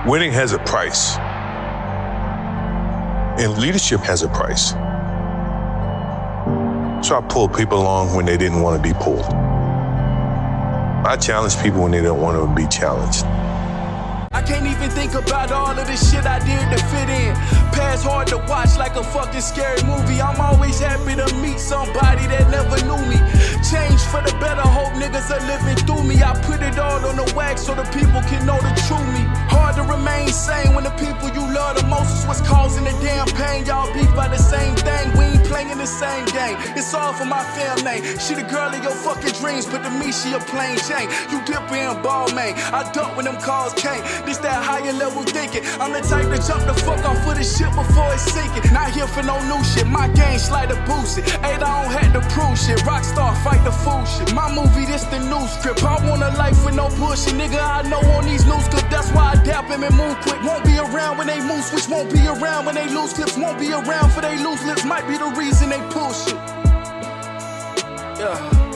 Winning has a price. And leadership has a price. So I pulled people along when they didn't want to be pulled. I challenge people when they don't want to be challenged. I can't even think about all of the shit I did to fit in. Past hard to watch like a fucking scary movie. I'm always happy to meet somebody that never knew me. Change for the better, hope niggas are living through me. I put it all on the wax so the people can know the true me. Hard to remain sane when the people you love the most is what's causing the damn pain. Y'all beef by the same thing, we ain't playing the same game. It's all for my fam name. She the girl of your fucking dreams, but to me she a plain Jane. You dipper and ball man, I duck when them calls came. This that higher level thinking. I'm the type to jump the fuck off for the shit before it's sinking. Not here for no new shit, my game slight to boost it. Ain't I don't have to prove shit. Rockstar fight the fool shit. My movie, this the new script. I want a life with no bullshit, nigga. I know on these news clips. That's why I dap him and move quick. Won't be around when they move switch. Won't be around when they lose clips. Won't be around for they lose lips. Might be the reason they pull shit. Yeah.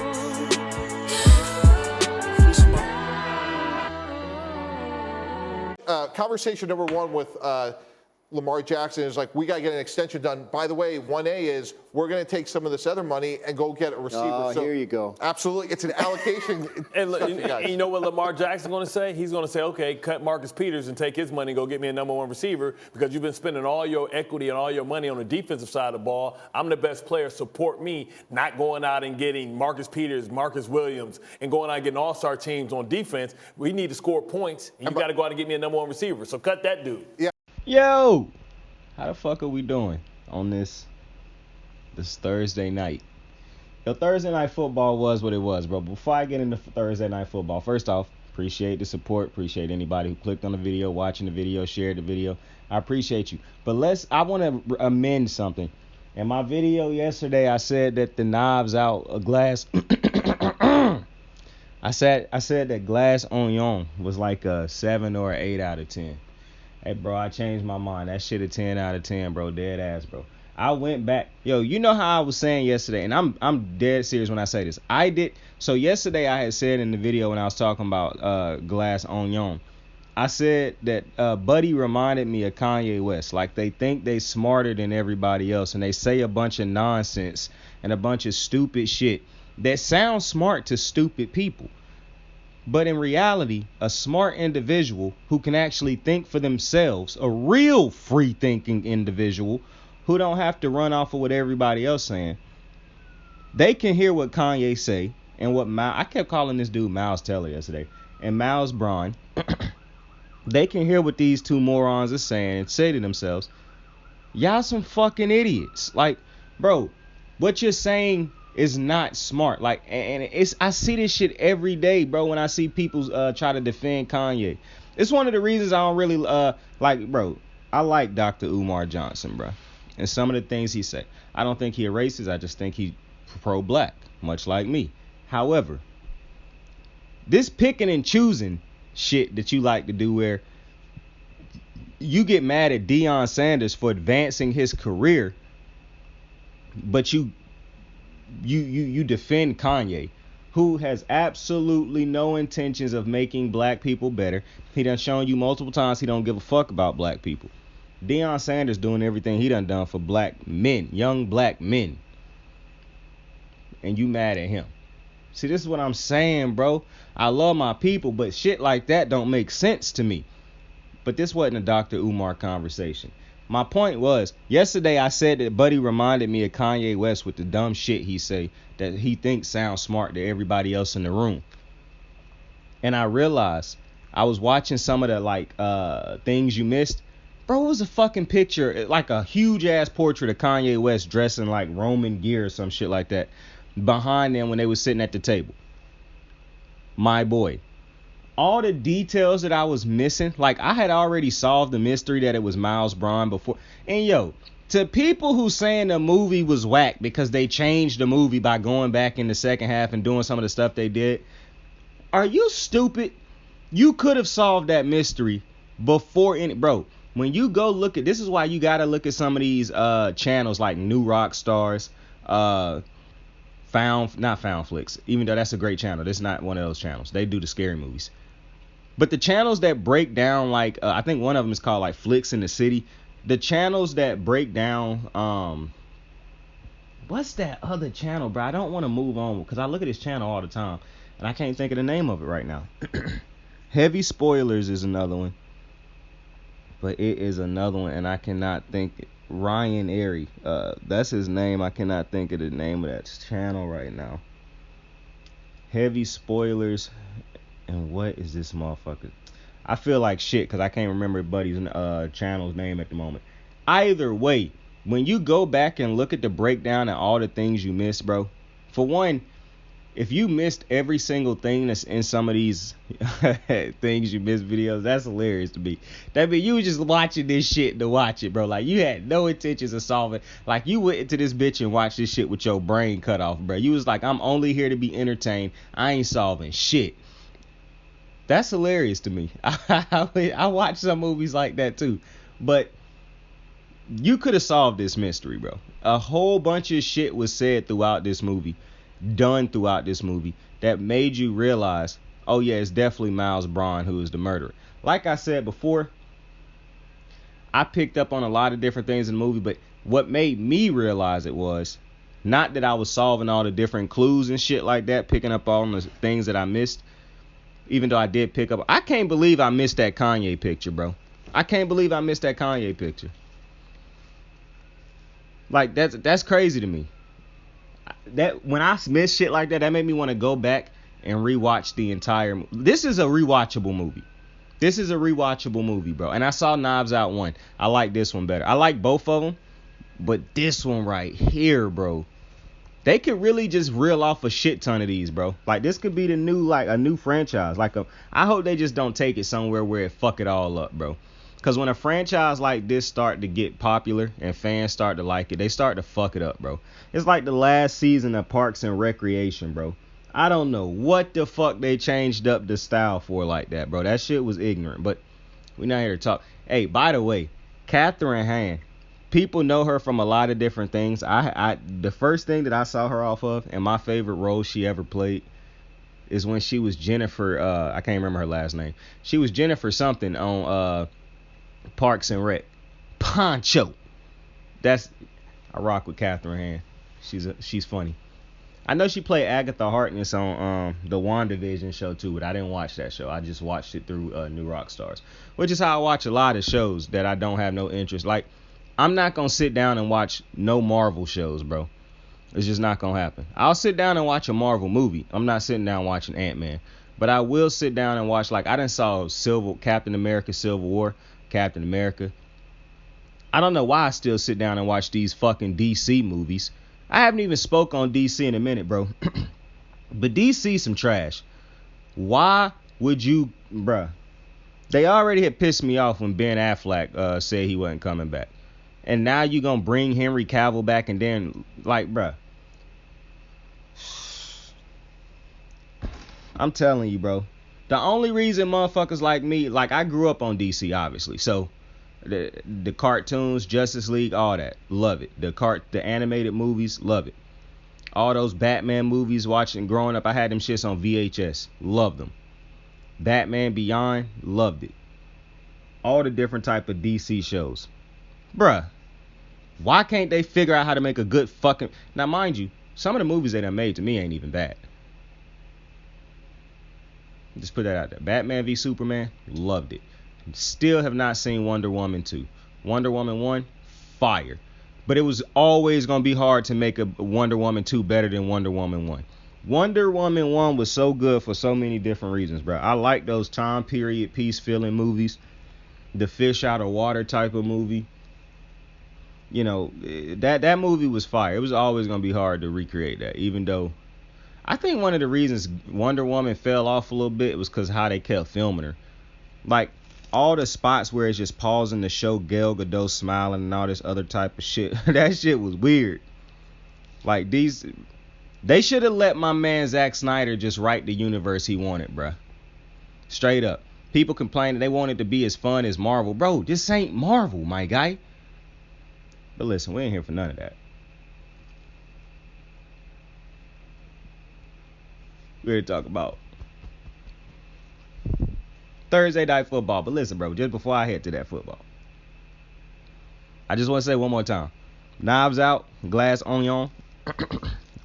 Conversation number one with Lamar Jackson is like, we got to get an extension done. By the way, 1A is we're going to take some of this other money and go get a receiver. Oh, so here you go. Absolutely. It's an allocation. And you know what Lamar Jackson's going to say? He's going to say, okay, cut Marcus Peters and take his money and go get me a number one receiver because you've been spending all your equity and all your money on the defensive side of the ball. I'm the best player. Support me, not going out and getting Marcus Peters, Marcus Williams, and going out and getting all-star teams on defense. We need to score points, and you got to go out and get me a number one receiver. So cut that dude. Yeah. Yo, how the fuck are we doing on this Thursday night? Yo, Thursday night football was what it was, bro. Before I get into Thursday night football, first off, appreciate the support. Appreciate anybody who clicked on the video, watching the video, shared the video. I appreciate you. But I want to amend something. In my video yesterday, I said that the knives out a glass. I said that glass onion was like a 7 or 8 out of 10. Hey, bro, I changed my mind. That shit a 10 out of 10, bro. Dead ass, bro. I went back. Yo, you know how I was saying yesterday, and I'm dead serious when I say this. So yesterday I had said in the video when I was talking about glass onion, I said that Buddy reminded me of Kanye West. Like, they think they smarter than everybody else, and they say a bunch of nonsense and a bunch of stupid shit that sounds smart to stupid people. But in reality, a smart individual who can actually think for themselves, a real free-thinking individual who don't have to run off of what everybody else saying, they can hear what Kanye say and what I kept calling this dude Miles Teller yesterday, and Miles Braun. They can hear what these two morons are saying and say to themselves, y'all some fucking idiots. Like, bro, what you're saying is not smart. Like, and I see this shit every day, bro, when I see people try to defend Kanye. It's one of the reasons I don't really like, bro, I like Dr. Umar Johnson, bro, and some of the things he said. I don't think he racist. I just think he pro-black, much like me. However, this picking and choosing shit that you like to do, where you get mad at Deion Sanders for advancing his career, but you defend Kanye, who has absolutely no intentions of making black people better. He done shown you multiple times he don't give a fuck about black people. Deion Sanders doing everything he done for black men, young black men. And you mad at him. See, this is what I'm saying, bro. I love my people, but shit like that don't make sense to me. But this wasn't a Dr. Umar conversation. My point was, yesterday I said that Buddy reminded me of Kanye West with the dumb shit he say that he thinks sounds smart to everybody else in the room. And I realized I was watching some of the things you missed. Bro, it was a fucking picture, like a huge ass portrait of Kanye West dressing like Roman gear or some shit like that behind them when they was sitting at the table. My boy. All the details that I was missing, like I had already solved the mystery that it was Miles Braun before. And yo, to people who saying the movie was whack because they changed the movie by going back in the second half and doing some of the stuff they did, are you stupid? You could have solved that mystery before bro. When you go look at, this is why you gotta look at some of these channels like New Rock Stars, not Found Flicks, even though that's a great channel. This is not one of those channels. They do the scary movies. But the channels that break down, like, I think one of them is called, like, Flicks in the City. The channels that break down, what's that other channel, bro? I don't want to move on because I look at this channel all the time, and I can't think of the name of it right now. Heavy Spoilers is another one. But it is another one, and I cannot think. Ryan Airy, that's his name. I cannot think of the name of that channel right now. Heavy Spoilers. And what is this motherfucker? I feel like shit because I can't remember Buddy's channel's name at the moment. Either way, when you go back and look at the breakdown and all the things you missed, bro. For one, if you missed every single thing that's in some of these things you missed videos, that's hilarious to me. That mean you was just watching this shit to watch it, bro. Like you had no intentions of solving. Like you went into this bitch and watched this shit with your brain cut off, bro. You was like, I'm only here to be entertained. I ain't solving shit. That's hilarious to me. I watch some movies like that too. But you could have solved this mystery, bro. A whole bunch of shit was said throughout this movie, done throughout this movie, that made you realize, oh yeah, it's definitely Miles Braun who is the murderer. Like I said before, I picked up on a lot of different things in the movie, but what made me realize it was not that I was solving all the different clues and shit like that, picking up on the things that I missed. Even though I did pick up, I can't believe I missed that Kanye picture, bro. I can't believe I missed that Kanye picture. Like that's crazy to me. That when I miss shit like that, that made me want to go back and rewatch the entire. This is a rewatchable movie. This is a rewatchable movie, bro. And I saw Knives Out 1. I like this one better. I like both of them, but this one right here, bro. They could really just reel off a shit ton of these, bro. Like this could be the new, like a new franchise. I hope they just don't take it somewhere where it fuck it all up, bro. Because when a franchise like this start to get popular and fans start to like it, they start to fuck it up, bro. It's like the last season of Parks and Recreation, bro. I don't know what the fuck they changed up the style for like that, bro. That shit was ignorant, but we're not here to talk. Hey, by the way, Catherine Hahn. People know her from a lot of different things. The first thing that I saw her off of, and my favorite role she ever played, is when she was Jennifer. I can't remember her last name. She was Jennifer something on Parks and Rec. Poncho. I rock with Catherine Hahn. She's funny. I know she played Agatha Harkness on the WandaVision show too, but I didn't watch that show. I just watched it through New Rock Stars, which is how I watch a lot of shows that I don't have no interest. Like, I'm not going to sit down and watch no Marvel shows, bro. It's just not going to happen. I'll sit down and watch a Marvel movie. I'm not sitting down watching Ant-Man. But I will sit down and watch, like, I done saw Captain America Civil War, Captain America. I don't know why I still sit down and watch these fucking DC movies. I haven't even spoke on DC in a minute, bro. But DC some trash. Why would you, bruh? They already had pissed me off when Ben Affleck said he wasn't coming back. And now you gonna bring Henry Cavill back and then, like, bruh. I'm telling you, bro. The only reason motherfuckers like me, like, I grew up on DC, obviously. So, the cartoons, Justice League, all that. Love it. The animated movies, love it. All those Batman movies, watching growing up, I had them shits on VHS. Loved them. Batman Beyond, loved it. All the different type of DC shows. Bruh, why can't they figure out how to make a good fucking... Now, mind you, some of the movies they done made to me ain't even bad. Just put that out there. Batman v Superman, loved it. Still have not seen Wonder Woman 2. Wonder Woman 1, fire. But it was always going to be hard to make a Wonder Woman 2 better than Wonder Woman 1. Wonder Woman 1 was so good for so many different reasons, bro. I like those time period piece feeling movies. The fish out of water type of movie. You know, that movie was fire. It was always going to be hard to recreate that, even though I think one of the reasons Wonder Woman fell off a little bit was because how they kept filming her. Like, all the spots where it's just pausing to show Gal Gadot smiling and all this other type of shit. That shit was weird. Like, they should have let my man Zack Snyder just write the universe he wanted, bruh. Straight up. People complaining they want it to be as fun as Marvel. Bro, this ain't Marvel, my guy. But listen, we ain't here for none of that. We're here to talk about Thursday Night Football. But listen, bro, just before I head to that football, I just want to say one more time. Knives Out, Glass Onion.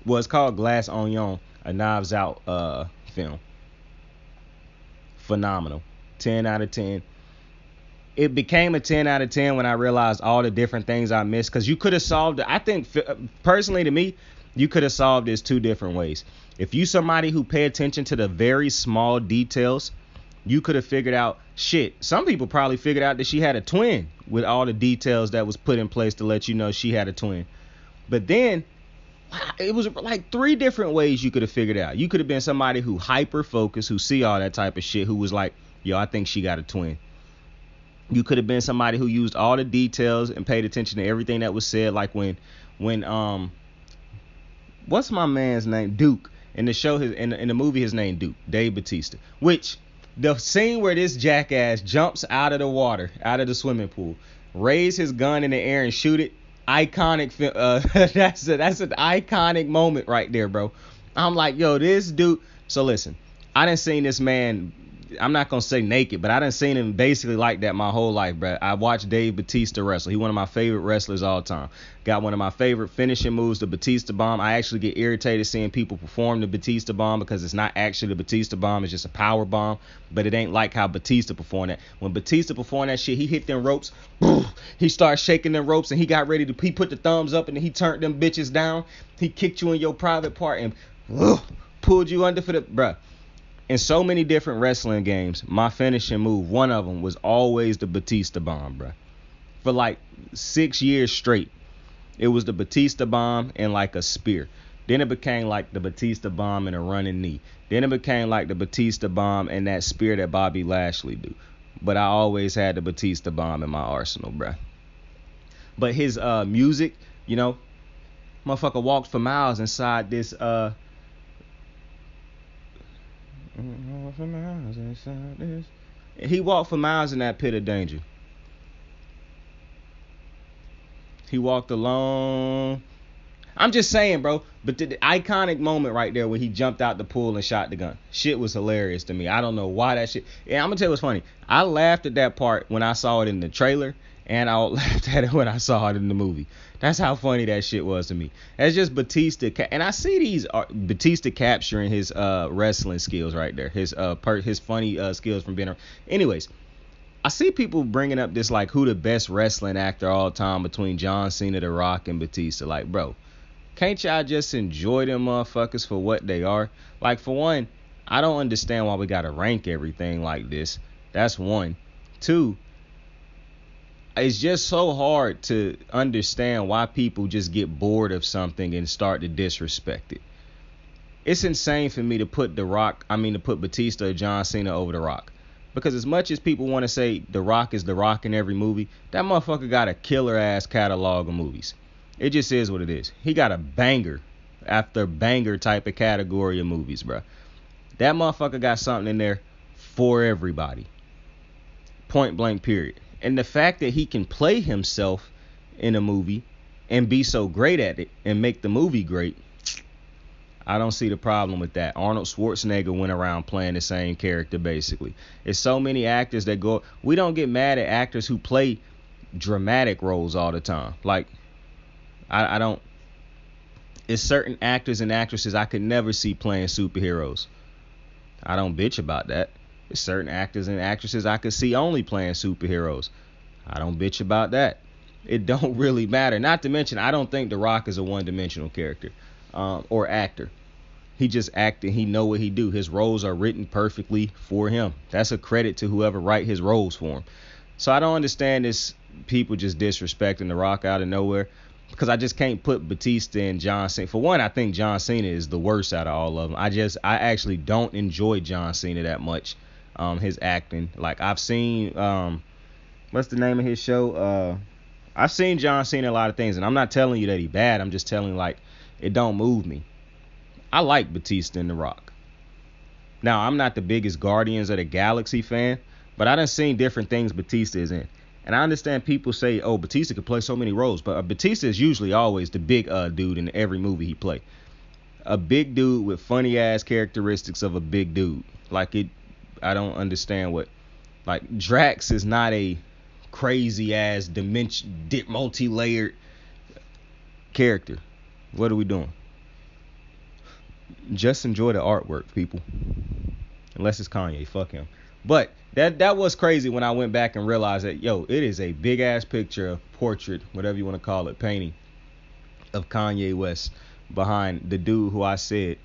Well, it's called Glass Onion, a Knives Out film. Phenomenal. 10 out of 10. It became a 10 out of 10 when I realized all the different things I missed. Because you could have solved it. I think, personally to me, you could have solved this 2 different ways. If you somebody who pay attention to the very small details, you could have figured out, shit, some people probably figured out that she had a twin with all the details that was put in place to let you know she had a twin. But then, it was like 3 different ways you could have figured out. You could have been somebody who hyper-focused, who see all that type of shit, who was like, yo, I think she got a twin. You could have been somebody who used all the details and paid attention to everything that was said, like when what's my man's name? Duke. In the show, in the movie, his name Duke, Dave Bautista. Which, the scene where this jackass jumps out of the water, out of the swimming pool, raise his gun in the air and shoot it, iconic. That's an iconic moment right there, bro. I'm like, yo, this dude. So listen, I done seen this man. I'm not gonna say naked, but I done seen him basically like that my whole life, bro. I watched Dave Bautista wrestle. He one of my favorite wrestlers all time. Got one of my favorite finishing moves, the Batista Bomb. I actually get irritated seeing people perform the Batista Bomb because it's not actually the Batista Bomb. It's just a power bomb, but it ain't like how Batista performed that. When Batista performed that shit, he hit them ropes. He started shaking them ropes and he got ready to. He put the thumbs up and he turned them bitches down. He kicked you in your private part and pulled you under for the bruh. In so many different wrestling games, my finishing move, one of them was always the Batista Bomb, bro. For like 6 years straight, it was the Batista Bomb and like a spear. Then it became like the Batista Bomb and a running knee. Then it became like the Batista Bomb and that spear that Bobby Lashley do. But I always had the Batista Bomb in my arsenal, bro. But his music, you know, motherfucker walked for miles inside this he walked for miles in that pit of danger. He walked alone. I'm just saying, bro. But the iconic moment right there when he jumped out the pool and shot the gun. Shit was hilarious to me. I don't know why that shit. And I'm going to tell you what's funny. I laughed at that part when I saw it in the trailer. And I laughed at it when I saw it in the movie. That's how funny that shit was to me. That's just Batista. And I see these Batista capturing his wrestling skills right there. His funny skills from being around. Anyways, I see people bringing up this like who the best wrestling actor all time between John Cena, The Rock, and Batista. Like, bro, can't y'all just enjoy them motherfuckers for what they are? Like, for one, I don't understand why we got to rank everything like this. That's one. Two, it's just so hard to understand why people just get bored of something and start to disrespect it. It's insane for me to put Batista or John Cena over The Rock. Because as much as people want to say The Rock is The Rock in every movie, that motherfucker got a killer ass catalog of movies. It just is what it is. He got a banger after banger type of category of movies, bro. That motherfucker got something in there for everybody. Point blank, period. And the fact that he can play himself in a movie and be so great at it and make the movie great, I don't see the problem with that. Arnold Schwarzenegger went around playing the same character, basically. There's so many actors that go... We don't get mad at actors who play dramatic roles all the time. Like, I don't... There's certain actors and actresses I could never see playing superheroes. I don't bitch about that. There's certain actors and actresses I could see only playing superheroes. I don't bitch about that. It don't really matter. Not to mention, I don't think The Rock is a one-dimensional character or actor. He just acting. He know what he do. His roles are written perfectly for him. That's a credit to whoever write his roles for him. So I don't understand this people just disrespecting The Rock out of nowhere, because I just can't put Batista and John Cena. For one, I think John Cena is the worst out of all of them. I actually don't enjoy John Cena that much. His acting. Like, I've seen, what's the name of his show? I've seen John Cena a lot of things, and I'm not telling you that he's bad. I'm just telling you, like, it don't move me. I like Batista and The Rock. Now, I'm not the biggest Guardians of the Galaxy fan, but I done seen different things Batista is in. And I understand people say, oh, Batista could play so many roles, but Batista is usually always the big dude in every movie he play. A big dude with funny ass characteristics of a big dude. Like, I don't understand what Like, Drax is not a crazy ass multi-layered character. What are we doing? Just enjoy the artwork, people. Unless it's Kanye, fuck him. But that was crazy when I went back and realized that, yo, it is a big ass picture, of portrait, whatever you want to call it, painting of Kanye West behind the dude who I said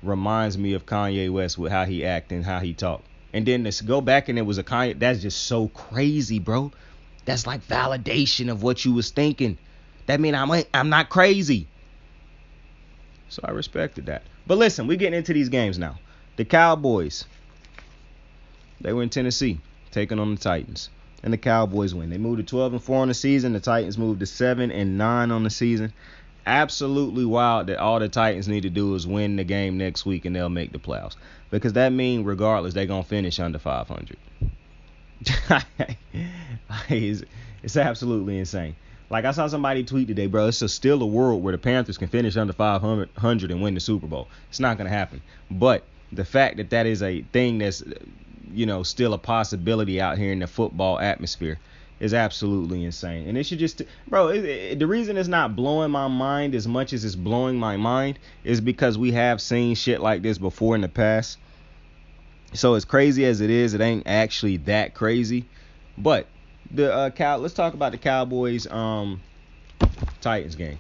reminds me of Kanye West with how he act and how he talk. And then to go back and it was a Kanye, that's just so crazy, bro. That's like validation of what you was thinking. That mean I'm not crazy. So I respected that. But listen, we getting into these games now. The Cowboys, they were in Tennessee, taking on the Titans. And the Cowboys win. They moved to 12-4 on the season. The Titans moved to 7-9 on the season. Absolutely wild that all the Titans need to do is win the game next week and they'll make the playoffs. Because that means regardless, they're going to finish under 500. It's absolutely insane. Like, I saw somebody tweet today, bro, it's still a world where the Panthers can finish under 500 and win the Super Bowl. It's not going to happen. But the fact that that is a thing that's, still a possibility out here in the football atmosphere is absolutely insane. And it should just, bro, the reason it's not blowing my mind as much as it's blowing my mind is because we have seen shit like this before in the past. So as crazy as it is, it ain't actually that crazy. But let's talk about the Cowboys Titans game.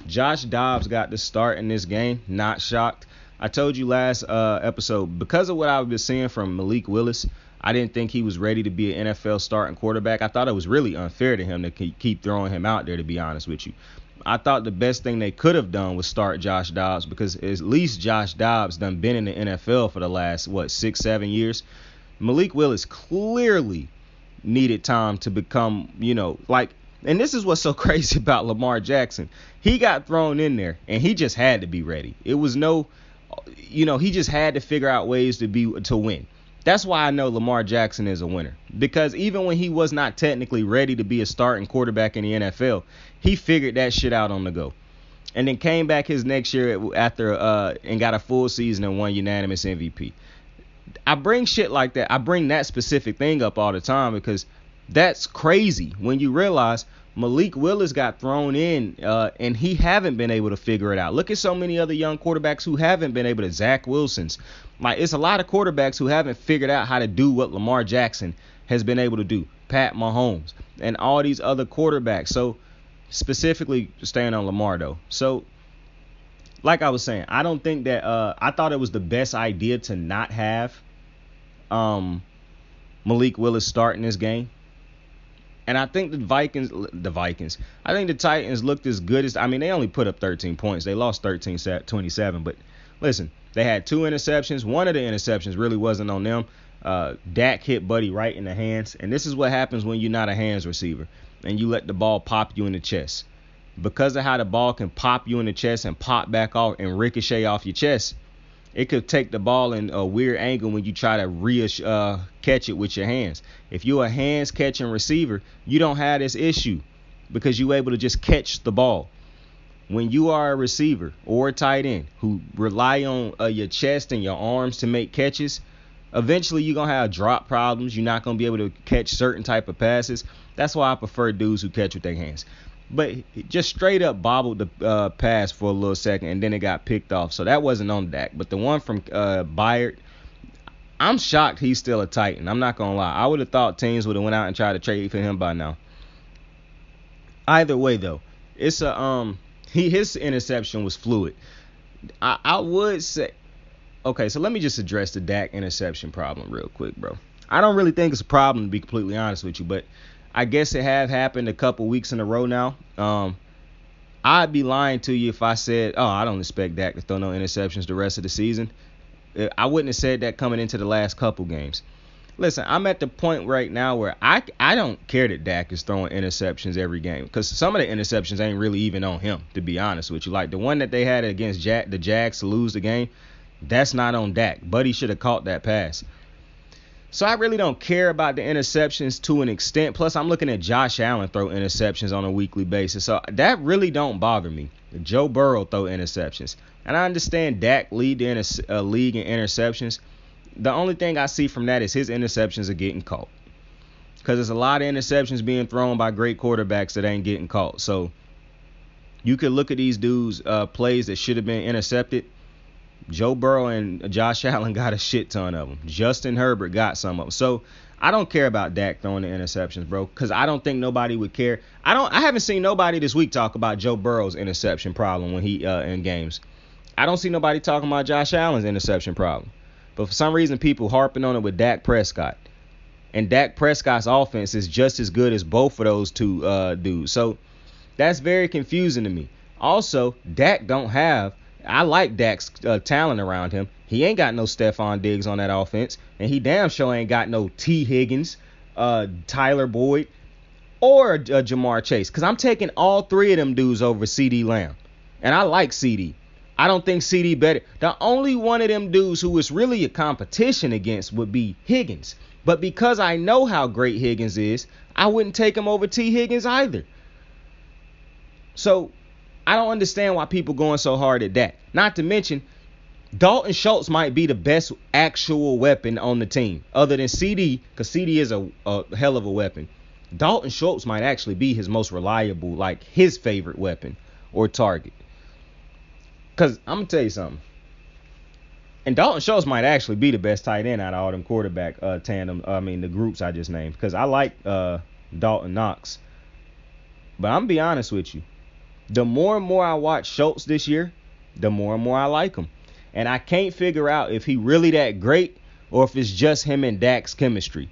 Josh Dobbs got the start in this game. Not shocked. I told you last episode, because of what I've been seeing from Malik Willis, I didn't think he was ready to be an NFL starting quarterback. I thought it was really unfair to him to keep throwing him out there, to be honest with you. I thought the best thing they could have done was start Josh Dobbs, because at least Josh Dobbs done been in the NFL for the last, 6-7 years. Malik Willis clearly needed time to become, and this is what's so crazy about Lamar Jackson. He got thrown in there, and he just had to be ready. It was he just had to figure out ways to win. That's why I know Lamar Jackson is a winner. Because even when he was not technically ready to be a starting quarterback in the NFL, he figured that shit out on the go. And then came back his next year after and got a full season and won unanimous MVP. I bring shit like that. I bring that specific thing up all the time because that's crazy when you realize Malik Willis got thrown in and he haven't been able to figure it out. Look at so many other young quarterbacks who haven't been able to. Zach Wilson's. It's a lot of quarterbacks who haven't figured out how to do what Lamar Jackson has been able to do. Pat Mahomes and all these other quarterbacks. So specifically staying on Lamar though. So like I was saying, I don't think that I thought it was the best idea to not have Malik Willis starting this game. And I think I think the Titans looked as good as, they only put up 13 points. They lost 13-27. But listen, they had 2 interceptions. One of the interceptions really wasn't on them. Dak hit Buddy right in the hands. And this is what happens when you're not a hands receiver and you let the ball pop you in the chest. Because of how the ball can pop you in the chest and pop back off and ricochet off your chest, it could take the ball in a weird angle when you try to catch it with your hands. If you're a hands catching receiver, you don't have this issue because you're able to just catch the ball. When you are a receiver or a tight end who rely on your chest and your arms to make catches, eventually you're going to have drop problems. You're not going to be able to catch certain type of passes. That's why I prefer dudes who catch with their hands. But just straight up bobbled the pass for a little second, and then it got picked off. So that wasn't on Dak. But the one from Byard, I'm shocked he's still a Titan. I'm not going to lie. I would have thought teams would have went out and tried to trade for him by now. Either way, though, it's his interception was fluid. I would say, okay, so let me just address the Dak interception problem real quick, bro. I don't really think it's a problem, to be completely honest with you, but I guess it have happened a couple weeks in a row now. I'd be lying to you if I said, I don't expect Dak to throw no interceptions the rest of the season. I wouldn't have said that coming into the last couple games. Listen, I'm at the point right now where I don't care that Dak is throwing interceptions every game because some of the interceptions ain't really even on him, to be honest with you. Like the one that they had against the Jags to lose the game, that's not on Dak. Buddy should have caught that pass. So I really don't care about the interceptions to an extent. Plus, I'm looking at Josh Allen throw interceptions on a weekly basis. So that really don't bother me. Joe Burrow throw interceptions. And I understand Dak lead the league in interceptions. The only thing I see from that is his interceptions are getting caught. because there's a lot of interceptions being thrown by great quarterbacks that ain't getting caught. So you could look at these dudes' plays that should have been intercepted. Joe Burrow and Josh Allen got a shit ton of them. Justin Herbert got some of them. So I don't care about Dak throwing the interceptions, bro, because I don't think nobody would care. I haven't seen nobody this week talk about Joe Burrow's interception problem when he in games. I don't see nobody talking about Josh Allen's interception problem. But for some reason, people harping on it with Dak Prescott. And Dak Prescott's offense is just as good as both of those two dudes. So that's very confusing to me. Also, Dak don't have – I like Dak's talent around him. He ain't got no Stephon Diggs on that offense. And he damn sure ain't got no T. Higgins, Tyler Boyd, or Jamar Chase. Because I'm taking all three of them dudes over CeeDee Lamb. And I like CeeDee. I don't think CeeDee better. The only one of them dudes who is really a competition against would be Higgins. But because I know how great Higgins is, I wouldn't take him over T. Higgins either. So I don't understand why people going so hard at that. Not to mention, Dalton Schultz might be the best actual weapon on the team, other than CD, because CD is a hell of a weapon. Dalton Schultz might actually be his most reliable, like his favorite weapon or target. Because I'm going to tell you something. And Dalton Schultz might actually be the best tight end out of all them quarterback the groups I just named. Because I like Dalton Knox. But I'm going to be honest with you. The more and more I watch Schultz this year, the more and more I like him. And I can't figure out if he really that great or if it's just him and Dak's chemistry.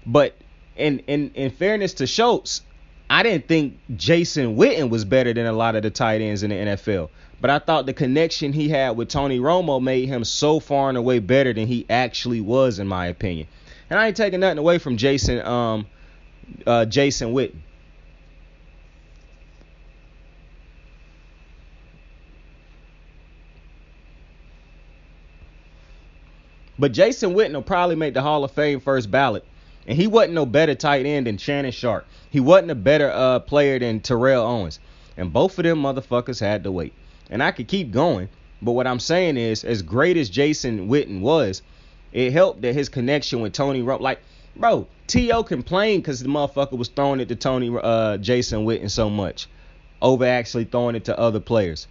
But in fairness to Schultz, I didn't think Jason Witten was better than a lot of the tight ends in the NFL. But I thought the connection he had with Tony Romo made him so far and away better than he actually was, in my opinion. And I ain't taking nothing away from Jason Witten. But Jason Witten will probably make the Hall of Fame first ballot. And he wasn't no better tight end than Shannon Sharp. He wasn't a better player than Terrell Owens. And both of them motherfuckers had to wait. And I could keep going. But what I'm saying is, as great as Jason Witten was, it helped that his connection with Tony Romo. Like, bro, T.O. complained because the motherfucker was throwing it to Jason Witten so much over actually throwing it to other players.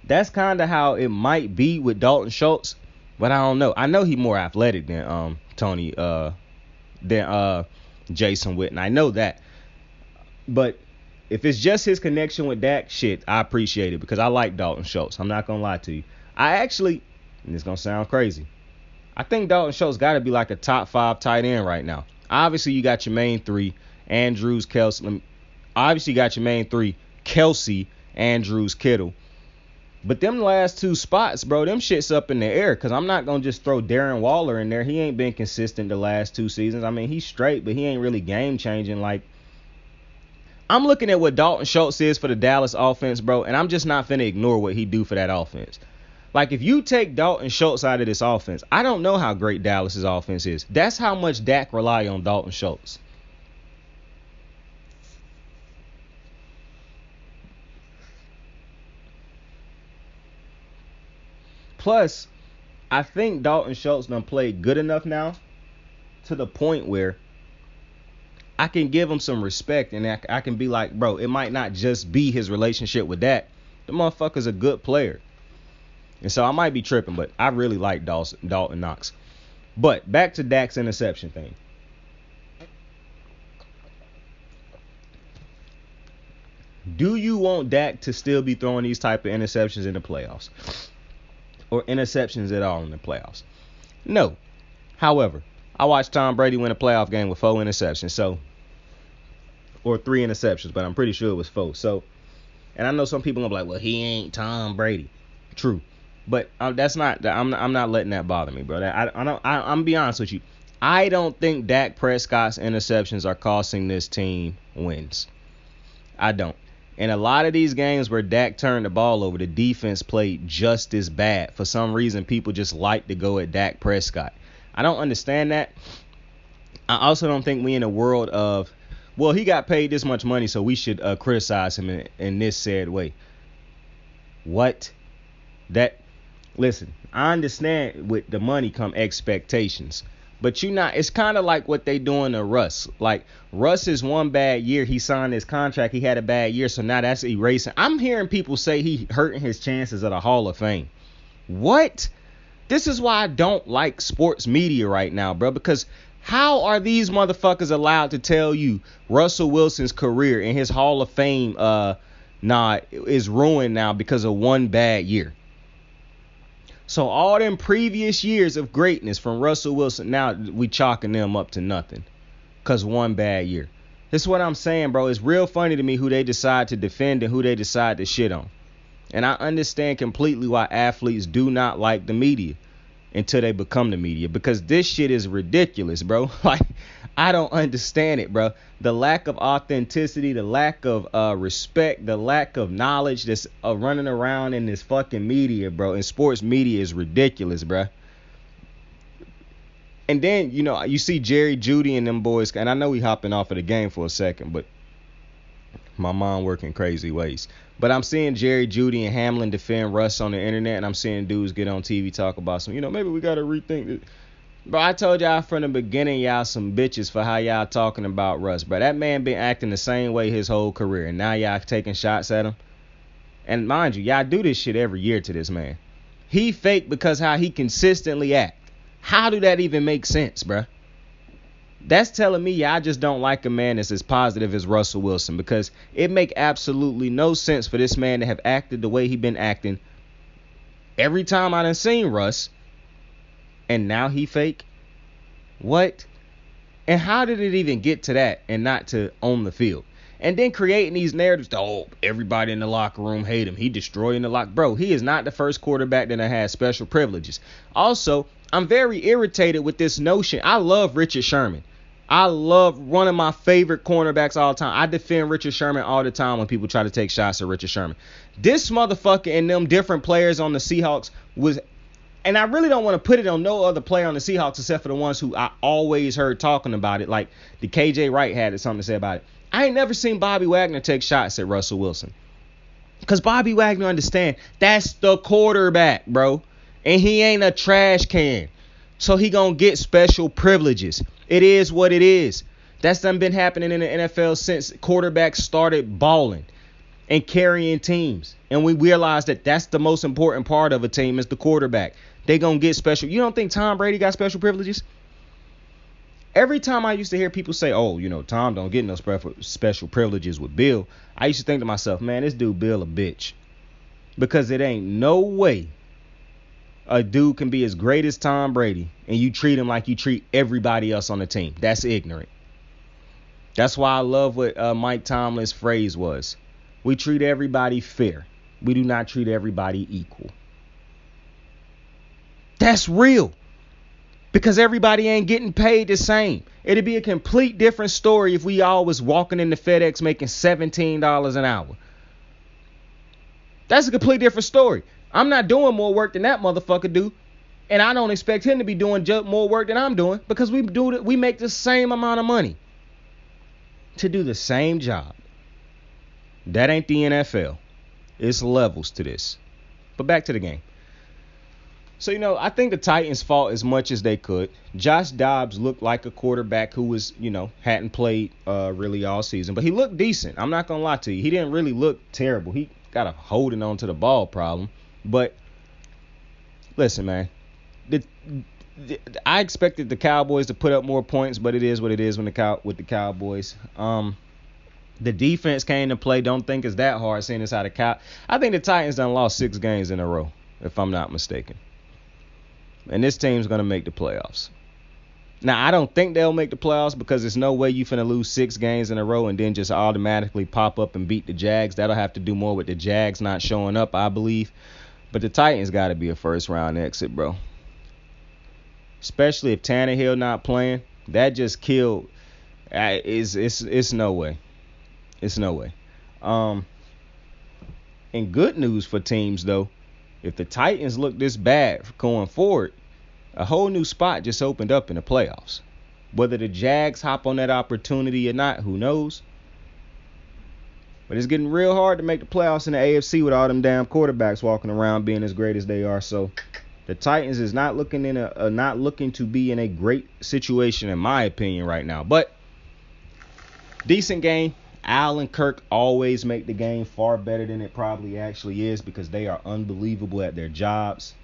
That's kind of how it might be with Dalton Schultz. But I don't know. I know he's more athletic than Jason Witten. I know that. But if it's just his connection with Dak, shit, I appreciate it because I like Dalton Schultz. I'm not going to lie to you. I actually, and it's going to sound crazy, I think Dalton Schultz got to be like a top 5 tight end right now. Obviously, you got your main 3, Andrews, Kelsey. Obviously, you got your main 3, Kelsey, Andrews, Kittle. But them last 2 spots, bro, them shit's up in the air because I'm not going to just throw Darren Waller in there. He ain't been consistent the last 2 seasons. I mean, he's straight, but he ain't really game-changing. Like, I'm looking at what Dalton Schultz is for the Dallas offense, bro, and I'm just not finna ignore what he do for that offense. Like, if you take Dalton Schultz out of this offense, I don't know how great Dallas's offense is. That's how much Dak rely on Dalton Schultz. Plus, I think Dalton Schultz done played good enough now to the point where I can give him some respect and I can be like, bro, it might not just be his relationship with Dak. The motherfucker's a good player. And so I might be tripping, but I really like Dalton Knox. But back to Dak's interception thing. Do you want Dak to still be throwing these type of interceptions in the playoffs? Or interceptions at all in the playoffs? No. However, I watched Tom Brady win a playoff game with 4 interceptions, or 3 interceptions, but I'm pretty sure it was 4. So, and I know some people are gonna be like, well, he ain't Tom Brady. True, but that's not. I'm not letting that bother me, bro. I'm gonna be honest with you. I don't think Dak Prescott's interceptions are costing this team wins. I don't. In a lot of these games where Dak turned the ball over, the defense played just as bad. For some reason, people just like to go at Dak Prescott. I don't understand that. I also don't think we in a world of, well, he got paid this much money, so we should criticize him in this said way. What? Listen, I understand with the money come expectations. But it's kind of like what they doing to Russ. Like, Russ is one bad year. He signed his contract. He had a bad year, so now that's erasing. I'm hearing people say he hurting his chances at a Hall of Fame. What? This is why I don't like sports media right now, bro, because how are these motherfuckers allowed to tell you Russell Wilson's career and his Hall of Fame is ruined now because of one bad year? So all them previous years of greatness from Russell Wilson, now we chalking them up to nothing because one bad year. This is what I'm saying, bro. It's real funny to me who they decide to defend and who they decide to shit on. And I understand completely why athletes do not like the media until they become the media, because this shit is ridiculous, bro. Like, I don't understand it, bro. The lack of authenticity, the lack of respect, the lack of knowledge that's running around in this fucking media, bro, in sports media is ridiculous, bro. And then, you see Jerry Jeudy and them boys, and I know we hopping off of the game for a second, but my mind working crazy ways. But I'm seeing Jerry Jeudy and Hamlin defend Russ on the internet, and I'm seeing dudes get on TV talk about some, maybe we got to rethink it. Bro, I told y'all from the beginning, y'all some bitches for how y'all talking about Russ. Bro, that man been acting the same way his whole career, and now y'all taking shots at him. And mind you, y'all do this shit every year to this man. He fake because how he consistently act. How do that even make sense, bro? That's telling me y'all just don't like a man that's as positive as Russell Wilson, because it make absolutely no sense for this man to have acted the way he been acting every time I done seen Russ, and now he fake. What? And how did it even get to that and not to on the field? And then creating these narratives, everybody in the locker room hate him. He destroying the locker. Bro, he is not the first quarterback that has special privileges. Also, I'm very irritated with this notion. I love Richard Sherman. I love one of my favorite cornerbacks all the time. I defend Richard Sherman all the time when people try to take shots at Richard Sherman. This motherfucker and them different players on the Seahawks was, and I really don't want to put it on no other player on the Seahawks except for the ones who I always heard talking about it, like the KJ Wright had something to say about it. I ain't never seen Bobby Wagner take shots at Russell Wilson. Because Bobby Wagner understand that's the quarterback, bro. And he ain't a trash can. So he gonna get special privileges. It is what it is. That's done been happening in the NFL since quarterbacks started balling and carrying teams. And we realized that that's the most important part of a team is the quarterback. They gonna get special. You don't think Tom Brady got special privileges? Every time I used to hear people say, Tom don't get no special privileges with Bill, I used to think to myself, man, this dude Bill a bitch. Because it ain't no way a dude can be as great as Tom Brady and you treat him like you treat everybody else on the team. That's ignorant. That's why I love what Mike Tomlin's phrase was. We treat everybody fair. We do not treat everybody equal. That's real. Because everybody ain't getting paid the same. It'd be a complete different story if we all was walking into FedEx making $17 an hour. That's a complete different story. I'm not doing more work than that motherfucker do. And I don't expect him to be doing more work than I'm doing, because we make the same amount of money to do the same job. That ain't the NFL. It's levels to this. But back to the game. So, I think the Titans fought as much as they could. Josh Dobbs looked like a quarterback who was, hadn't played really all season. But he looked decent. I'm not going to lie to you. He didn't really look terrible. He got a holding on to the ball problem. But listen, man, I expected the Cowboys to put up more points, but it is what it is with the Cowboys. The defense came to play. Don't think it's that hard seeing this how I think the Titans done lost 6 games in a row, if I'm not mistaken. And this team's going to make the playoffs. Now, I don't think they'll make the playoffs because there's no way you finna lose 6 games in a row and then just automatically pop up and beat the Jags. That'll have to do more with the Jags not showing up, I believe. But the Titans got to be a first-round exit, bro. Especially if Tannehill not playing. That just killed. It's no way. It's no way. And good news for teams, though. If the Titans look this bad going forward, a whole new spot just opened up in the playoffs. Whether the Jags hop on that opportunity or not, who knows? But it's getting real hard to make the playoffs in the AFC with all them damn quarterbacks walking around being as great as they are. So The Titans is not looking to be in a great situation in my opinion right now. But decent game. Al and Kirk always make the game far better than it probably actually is because they are unbelievable at their jobs.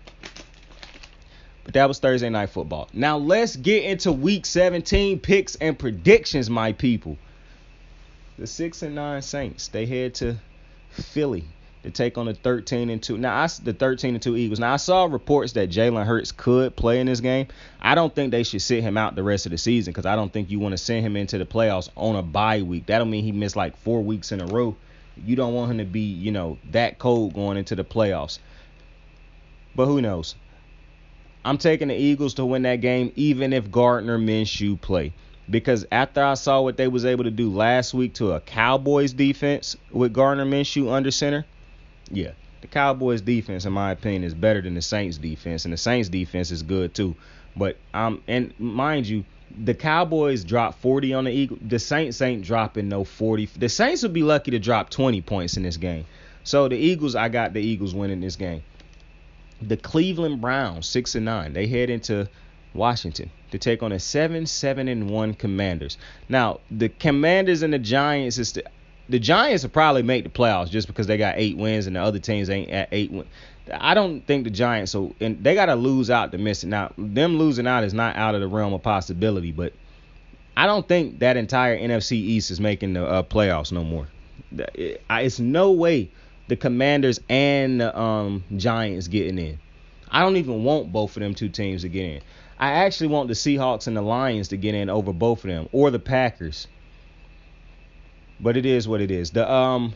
But that was Thursday Night Football. Now let's get into Week 17 picks and predictions, my people. The 6-9 Saints, they head to Philly to take on the 13-2. Now, the 13-2 Eagles. Now, I saw reports that Jalen Hurts could play in this game. I don't think they should sit him out the rest of the season because I don't think you want to send him into the playoffs on a bye week. That'll mean he missed like 4 weeks in a row. You don't want him to be, that cold going into the playoffs. But who knows? I'm taking the Eagles to win that game even if Gardner Minshew play. Because after I saw what they was able to do last week to a Cowboys defense with Gardner Minshew under center, yeah, the Cowboys defense, in my opinion, is better than the Saints defense, and the Saints defense is good too. But and mind you, the Cowboys dropped 40 on the Eagles. The Saints ain't dropping no 40. The Saints would be lucky to drop 20 points in this game. So the Eagles, I got the Eagles winning this game. The Cleveland Browns, 6-9, they head into Washington to take on the 7-1 Commanders. Now the Commanders and the Giants the Giants will probably make the playoffs just because they got 8 wins and the other teams ain't at 8 wins. I don't think the Giants, and they got to lose out to miss it. Now, them losing out is not out of the realm of possibility, but I don't think that entire NFC East is making the playoffs no more. It's no way the Commanders and the Giants getting in. I don't even want both of them two teams to get in. I actually want the Seahawks and the Lions to get in over both of them, or the Packers. But it is what it is. I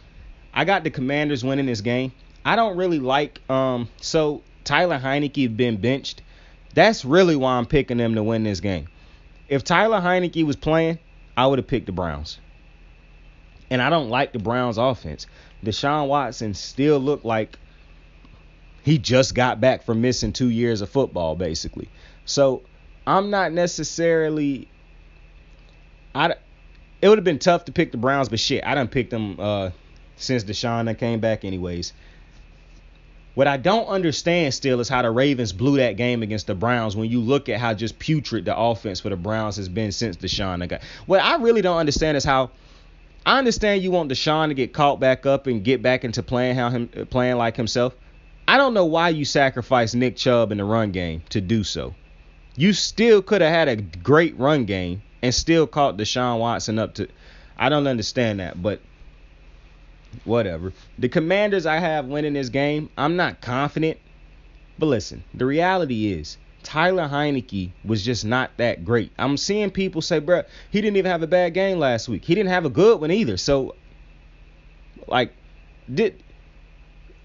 got the Commanders winning this game. I don't really like so Tyler Heineke been benched. That's really why I'm picking them to win this game. If Tyler Heineke was playing, I would have picked the Browns. And I don't like the Browns offense. Deshaun Watson still looked like he just got back from missing 2 years of football, basically. So I'm not necessarily it would have been tough to pick the Browns, but shit, I done picked them since Deshaun came back anyways. What I don't understand still is how the Ravens blew that game against the Browns when you look at how just putrid the offense for the Browns has been since Deshaun got. What I really don't understand is how I understand you want Deshaun to get caught back up and get back into playing like himself. I don't know why you sacrificed Nick Chubb in the run game to do so. You still could have had a great run game and still caught Deshaun Watson up to. I don't understand that, but whatever. The Commanders I have winning this game. I'm not confident, but listen, the reality is Tyler Heineke was just not that great. I'm seeing people say, bro, he didn't even have a bad game last week. He didn't have a good one either. So,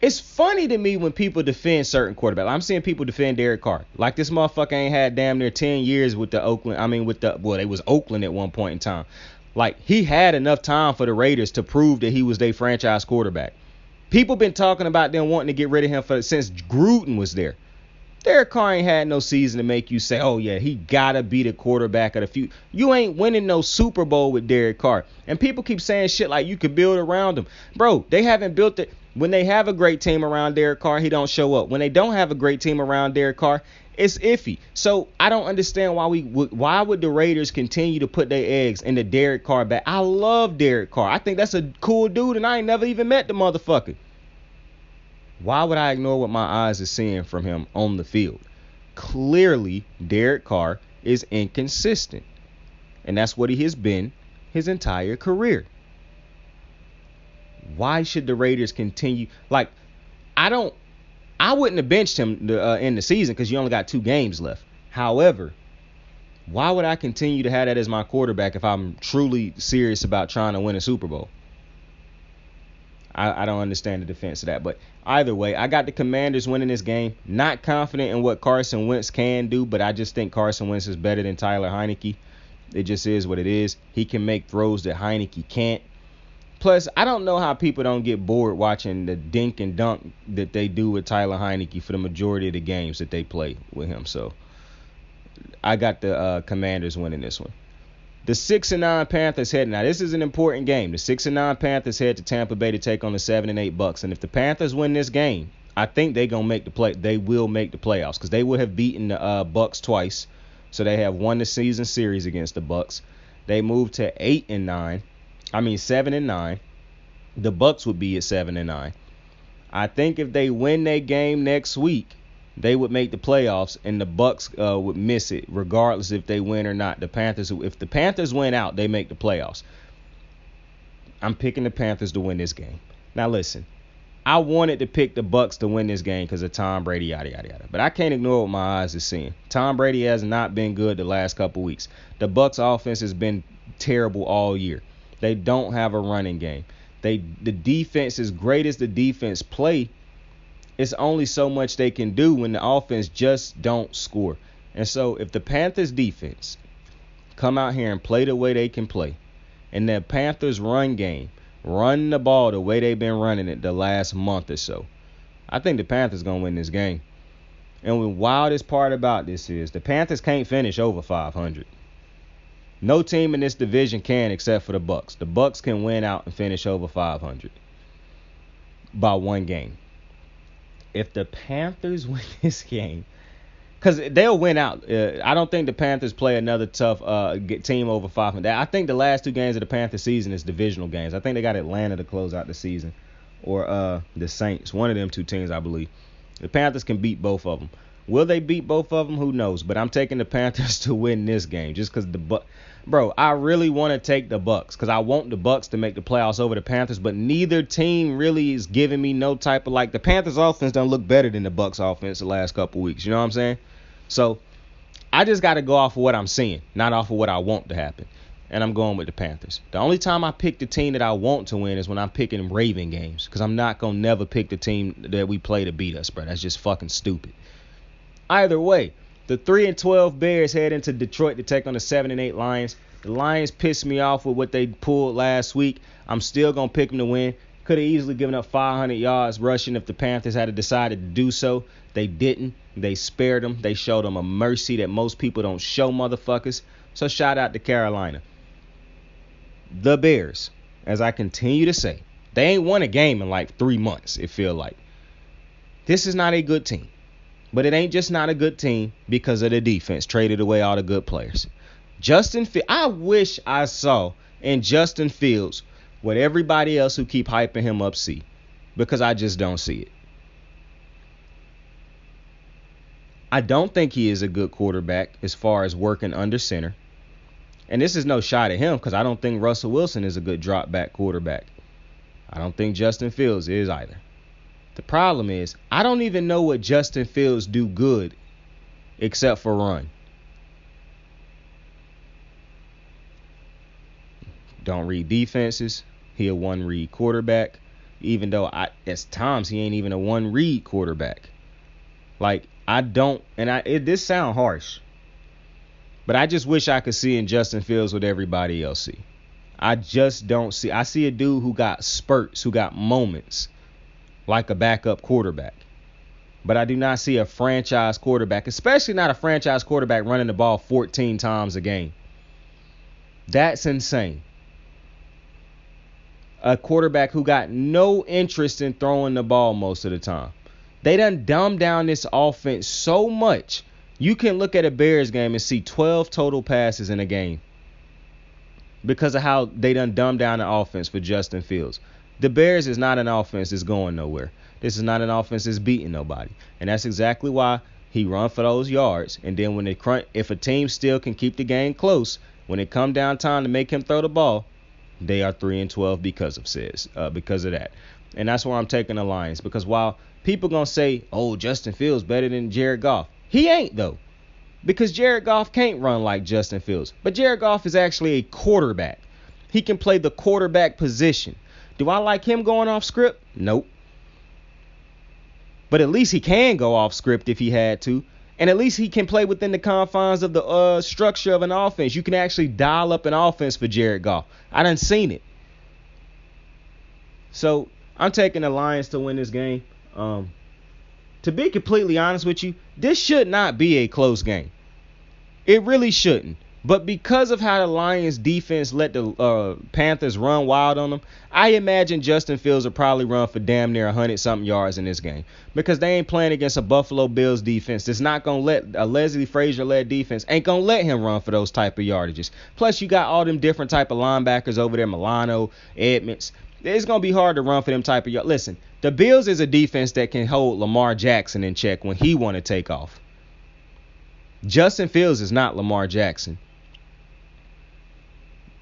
it's funny to me when people defend certain quarterbacks. I'm seeing people defend Derek Carr. Like this motherfucker ain't had damn near 10 years with the Oakland. They was Oakland at one point in time. Like he had enough time for the Raiders to prove that he was their franchise quarterback. People been talking about them wanting to get rid of him since Gruden was there. Derek Carr ain't had no season to make you say, oh yeah, he gotta be the quarterback of the future. You ain't winning no Super Bowl with Derek Carr. And people keep saying shit like you could build around him. Bro, they haven't built it. When they have a great team around Derek Carr, he don't show up. When they don't have a great team around Derek Carr, it's iffy. So I don't understand why would the Raiders continue to put their eggs in the Derek Carr bag. I love Derek Carr. I think that's a cool dude, and I ain't never even met the motherfucker. Why would I ignore what my eyes are seeing from him on the field? Clearly, Derek Carr is inconsistent, and that's what he has been his entire career. Why should the Raiders continue? Like, I wouldn't have benched him in the season because you only got 2 games left. However, why would I continue to have that as my quarterback if I'm truly serious about trying to win a Super Bowl? I don't understand the defense of that. But either way, I got the Commanders winning this game. Not confident in what Carson Wentz can do, but I just think Carson Wentz is better than Tyler Heineke. It just is what it is. He can make throws that Heineke can't. Plus, I don't know how people don't get bored watching the dink and dunk that they do with Tyler Heineke for the majority of the games that they play with him. So, I got the Commanders winning this one. The 6-9 Panthers head. Now, this is an important game. The 6-9 Panthers head to Tampa Bay to take on the 7-8 Bucks. And if the Panthers win this game, I think they will make the playoffs because they would have beaten the Bucks twice. So they have won the season series against the Bucks. They moved to 7-9. The Bucks would be at 7-9. I think if they win their game next week, they would make the playoffs, and the Bucks would miss it, regardless if they win or not. If the Panthers win out, they make the playoffs. I'm picking the Panthers to win this game. Now listen, I wanted to pick the Bucks to win this game because of Tom Brady, yada yada yada. But I can't ignore what my eyes are seeing. Tom Brady has not been good the last couple weeks. The Bucks offense has been terrible all year. They don't have a running game. The defense, as great as the defense play, it's only so much they can do when the offense just don't score. And so if the Panthers defense come out here and play the way they can play, and the Panthers run game, run the ball the way they've been running it the last month or so, I think the Panthers going to win this game. And the wildest part about this is the Panthers can't finish over 500. No team in this division can except for the Bucks. The Bucks can win out and finish over 500 by one game. If the Panthers win this game, because they'll win out. I don't think the Panthers play another tough team over 500. I think the last two games of the Panthers season is divisional games. I think they got Atlanta to close out the season, or the Saints. One of them two teams, I believe. The Panthers can beat both of them. Will they beat both of them? Who knows? But I'm taking the Panthers to win this game just because Bro, I really want to take the Bucks because I want the Bucks to make the playoffs over the Panthers, but neither team really is giving me no type of the Panthers offense don't look better than the Bucks offense the last couple weeks. You know what I'm saying? So I just got to go off of what I'm seeing, not off of what I want to happen. And I'm going with the Panthers. The only time I pick the team that I want to win is when I'm picking Raven games because I'm not going to never pick the team that we play to beat us, bro. That's just fucking stupid. Either way, the 3-12 Bears head into Detroit to take on the 7-8 Lions. The Lions pissed me off with what they pulled last week. I'm still going to pick them to win. Could have easily given up 500 yards rushing if the Panthers had decided to do so. They didn't. They spared them. They showed them a mercy that most people don't show motherfuckers. So shout out to Carolina. The Bears, as I continue to say, they ain't won a game in 3 months, it feel like. This is not a good team. But it ain't just not a good team because of the defense. Traded away all the good players. I wish I saw in Justin Fields what everybody else who keep hyping him up see. Because I just don't see it. I don't think he is a good quarterback as far as working under center. And this is no shot at him because I don't think Russell Wilson is a good drop back quarterback. I don't think Justin Fields is either. The problem is, I don't even know what Justin Fields do good except for run. Don't read defenses. He a one-read quarterback. Even though at times he ain't even a one-read quarterback. This sound harsh. But I just wish I could see in Justin Fields what everybody else see. I just don't see. I see a dude who got spurts, who got moments. Like a backup quarterback. But I do not see a franchise quarterback, especially not a franchise quarterback running the ball 14 times a game. That's insane. A quarterback who got no interest in throwing the ball most of the time. They done dumbed down this offense so much. You can look at a Bears game and see 12 total passes in a game. Because of how they done dumbed down the offense for Justin Fields. The Bears is not an offense that's going nowhere. This is not an offense that's beating nobody. And that's exactly why he run for those yards. And then if a team still can keep the game close, when it come down time to make him throw the ball, they are 3-12 because of that. And that's why I'm taking the Lions. Because while people going to say, oh, Justin Fields better than Jared Goff. He ain't, though. Because Jared Goff can't run like Justin Fields. But Jared Goff is actually a quarterback. He can play the quarterback position. Do I like him going off script? Nope. But at least he can go off script if he had to. And at least he can play within the confines of the structure of an offense. You can actually dial up an offense for Jared Goff. I done seen it. So I'm taking the Lions to win this game. To be completely honest with you, this should not be a close game. It really shouldn't. But because of how the Lions defense let the Panthers run wild on them, I imagine Justin Fields will probably run for damn near 100-something yards in this game. Because they ain't playing against a Buffalo Bills defense that's not going to let a Leslie Frazier-led defense ain't going to let him run for those type of yardages. Plus, you got all them different type of linebackers over there, Milano, Edmonds. It's going to be hard to run for them type of yards. Listen, the Bills is a defense that can hold Lamar Jackson in check when he want to take off. Justin Fields is not Lamar Jackson.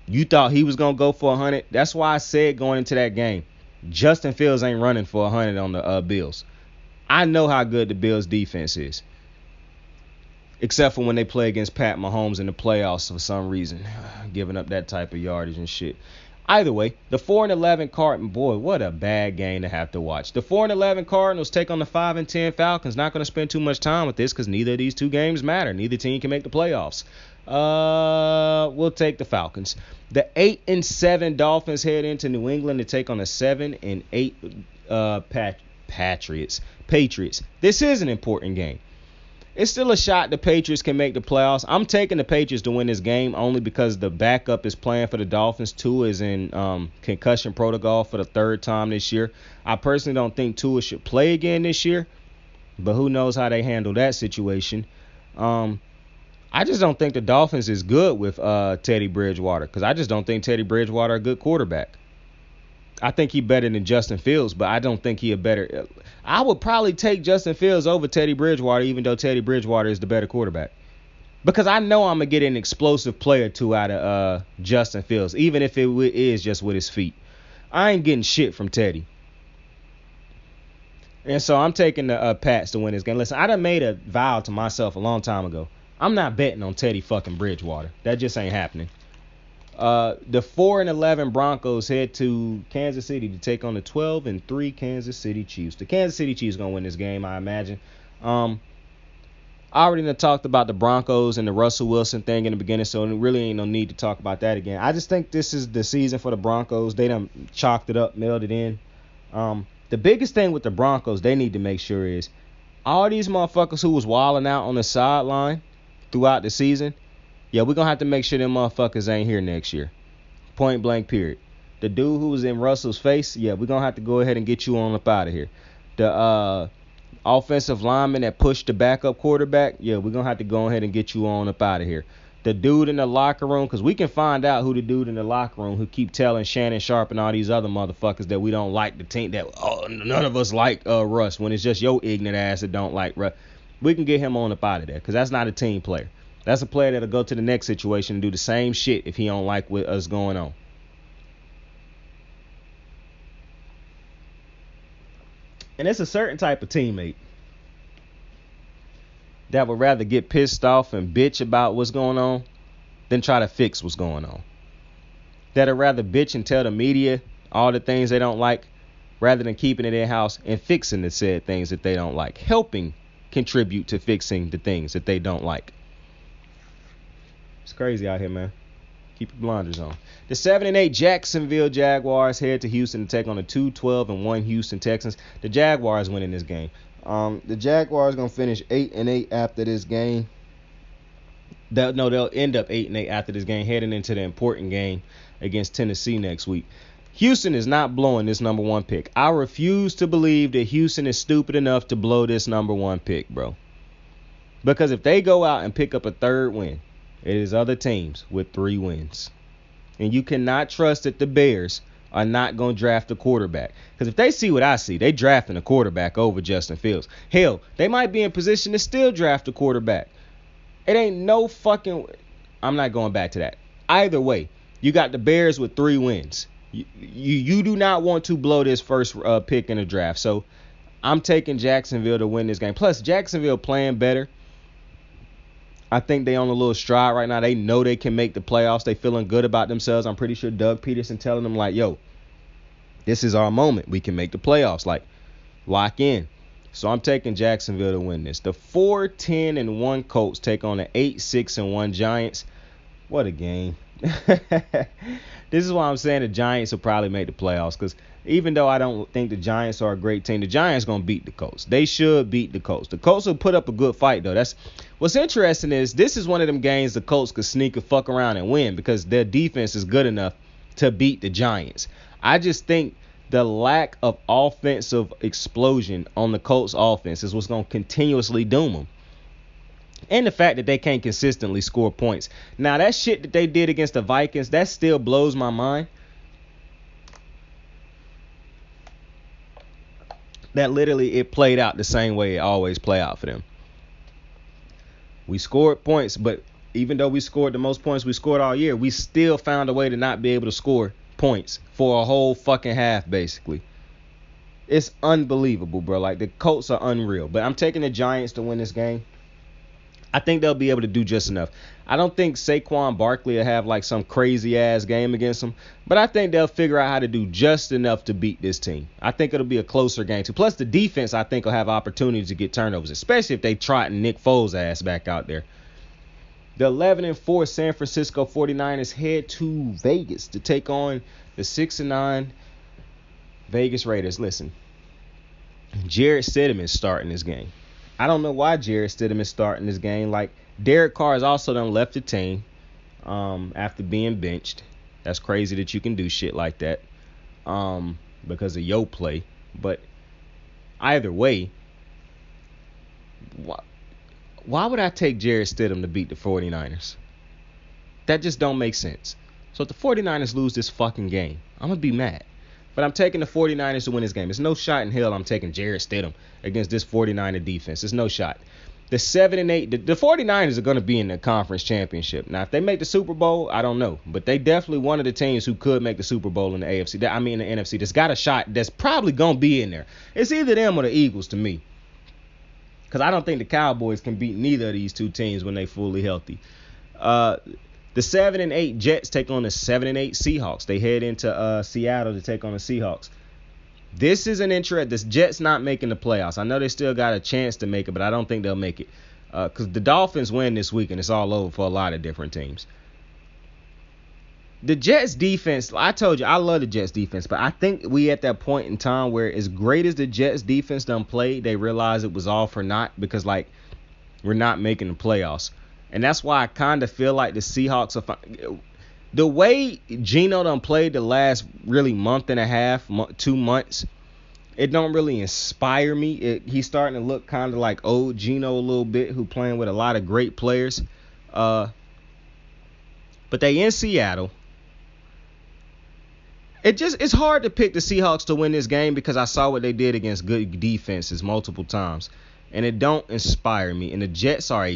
You thought he was going to go for 100. That's why I said going into that game, Justin Fields ain't running for 100 on the Bills. I know how good the Bills defense is. Except for when they play against Pat Mahomes in the playoffs for some reason. Giving up that type of yardage and shit. Either way, the 4-11 Cardinals, boy, what a bad game to have to watch. The 4-11 Cardinals take on the 5-10 Falcons. Not going to spend too much time with this because neither of these two games matter. Neither team can make the playoffs. We'll take the Falcons. The 8-7 Dolphins head into New England to take on the 7-8 Patriots. This is an important game. It's still a shot the Patriots can make the playoffs. I'm taking the Patriots to win this game only because the backup is playing for the Dolphins. Tua is in concussion protocol for the third time this year. I personally don't think Tua should play again this year, but who knows how they handle that situation. I just don't think the Dolphins is good with Teddy Bridgewater because I just don't think Teddy Bridgewater a good quarterback. I think he better than Justin Fields, but I don't think he a better. I would probably take Justin Fields over Teddy Bridgewater, even though Teddy Bridgewater is the better quarterback. Because I know I'm going to get an explosive play or two out of Justin Fields, even if it is just with his feet. I ain't getting shit from Teddy. And so I'm taking the Pats to win this game. Listen, I done made a vow to myself a long time ago. I'm not betting on Teddy fucking Bridgewater. That just ain't happening. The 4-11 Broncos head to Kansas City to take on the 12-3 Kansas City Chiefs. The Kansas City Chiefs gonna win this game, I imagine. I already talked about the Broncos and the Russell Wilson thing in the beginning, so there really ain't no need to talk about that again. I just think this is the season for the Broncos. They done chalked it up, mailed it in. The biggest thing with the Broncos they need to make sure is all these motherfuckers who was wilding out on the sideline throughout the season, yeah, we're going to have to make sure them motherfuckers ain't here next year. Point blank, period. The dude who was in Russell's face, yeah, we're going to have to go ahead and get you on up out of here. The offensive lineman that pushed the backup quarterback, yeah, we're going to have to go ahead and get you on up out of here. The dude in the locker room, because we can find out who the dude in the locker room who keep telling Shannon Sharp and all these other motherfuckers that we don't like the team, that none of us like Russ, when it's just your ignorant ass that don't like Russ. We can get him on up out of there because that's not a team player. That's a player that'll go to the next situation and do the same shit if he don't like what us going on. And it's a certain type of teammate that would rather get pissed off and bitch about what's going on than try to fix what's going on. That'd rather bitch and tell the media all the things they don't like rather than keeping it in house and fixing the said things that they don't like. Helping contribute to fixing the things that they don't like. It's crazy out here, man. Keep your blinders on. The 7-8 Jacksonville Jaguars head to Houston to take on the 2-12-1 Houston Texans. The Jaguars winning this game. The Jaguars gonna finish 8-8 after this game. They'll end up 8-8 after this game, heading into the important game against Tennessee next week. Houston is not blowing this number one pick. I refuse to believe that Houston is stupid enough to blow this number one pick, bro. Because if they go out and pick up a third win, it is other teams with 3 wins. And you cannot trust that the Bears are not going to draft a quarterback. Because if they see what I see, they drafting a quarterback over Justin Fields. Hell, they might be in position to still draft a quarterback. It ain't no fucking... I'm not going back to that. Either way, you got the Bears with 3 wins. You do not want to blow this first pick in the draft. So I'm taking Jacksonville to win this game. Plus, Jacksonville playing better. I think they on a little stride right now. They know they can make the playoffs. They feeling good about themselves. I'm pretty sure Doug Peterson telling them like, yo, this is our moment. We can make the playoffs. Like, lock in. So I'm taking Jacksonville to win this. The 4-10-1 Colts take on the 8-6-1 Giants. What a game. This is why I'm saying the Giants will probably make the playoffs, because even though I don't think the Giants are a great team, the Giants going to beat the Colts. They should beat the Colts. The Colts will put up a good fight, though. That's what's interesting is this is one of them games the Colts could sneak a fuck around and win because their defense is good enough to beat the Giants. I just think the lack of offensive explosion on the Colts offense is what's going to continuously doom them. And the fact that they can't consistently score points. Now, that shit that they did against the Vikings, that still blows my mind. That literally it played out the same way it always play out for them. We scored points, but even though we scored the most points we scored all year, we still found a way to not be able to score points for a whole fucking half, basically. It's unbelievable, bro. Like, the Colts are unreal. But I'm taking the Giants to win this game. I think they'll be able to do just enough. I don't think Saquon Barkley will have like some crazy ass game against them, but I think they'll figure out how to do just enough to beat this team. I think it'll be a closer game too. Plus the defense, I think, will have opportunities to get turnovers, especially if they trot Nick Foles' ass back out there. The 11-4 San Francisco 49ers head to Vegas to take on the 6-9 Vegas Raiders. Listen, Jarrett Stidham is starting this game. I don't know why Jarrett Stidham is starting this game. Like, Derek Carr has also done left the team after being benched. That's crazy that you can do shit like that because of your play. But either way, why would I take Jarrett Stidham to beat the 49ers? That just don't make sense. So if the 49ers lose this fucking game, I'm going to be mad. But I'm taking the 49ers to win this game. There's no shot in hell I'm taking Jarrett Stidham against this 49er defense. There's no shot. The 7-8, the 49ers are going to be in the conference championship. Now, if they make the Super Bowl, I don't know. But they definitely one of the teams who could make the Super Bowl in the AFC. I mean, in the NFC. That's got a shot that's probably going to be in there. It's either them or the Eagles to me. Because I don't think the Cowboys can beat neither of these two teams when they're fully healthy. The 7-8 Jets take on the 7-8 Seahawks. They head into Seattle to take on the Seahawks. This is an interest. The Jets not making the playoffs. I know they still got a chance to make it, but I don't think they'll make it. Because the Dolphins win this week, and it's all over for a lot of different teams. The Jets defense, I told you, I love the Jets defense, but I think we at that point in time where as great as the Jets defense done played, they realized it was all for naught because, like, we're not making the playoffs. And that's why I kind of feel like the Seahawks are the way Geno done played the last really month and a half, 2 months, it don't really inspire me. He's starting to look kind of like old Geno a little bit, who playing with a lot of great players. But they in Seattle. It's hard to pick the Seahawks to win this game because I saw what they did against good defenses multiple times. And it don't inspire me. And the Jets are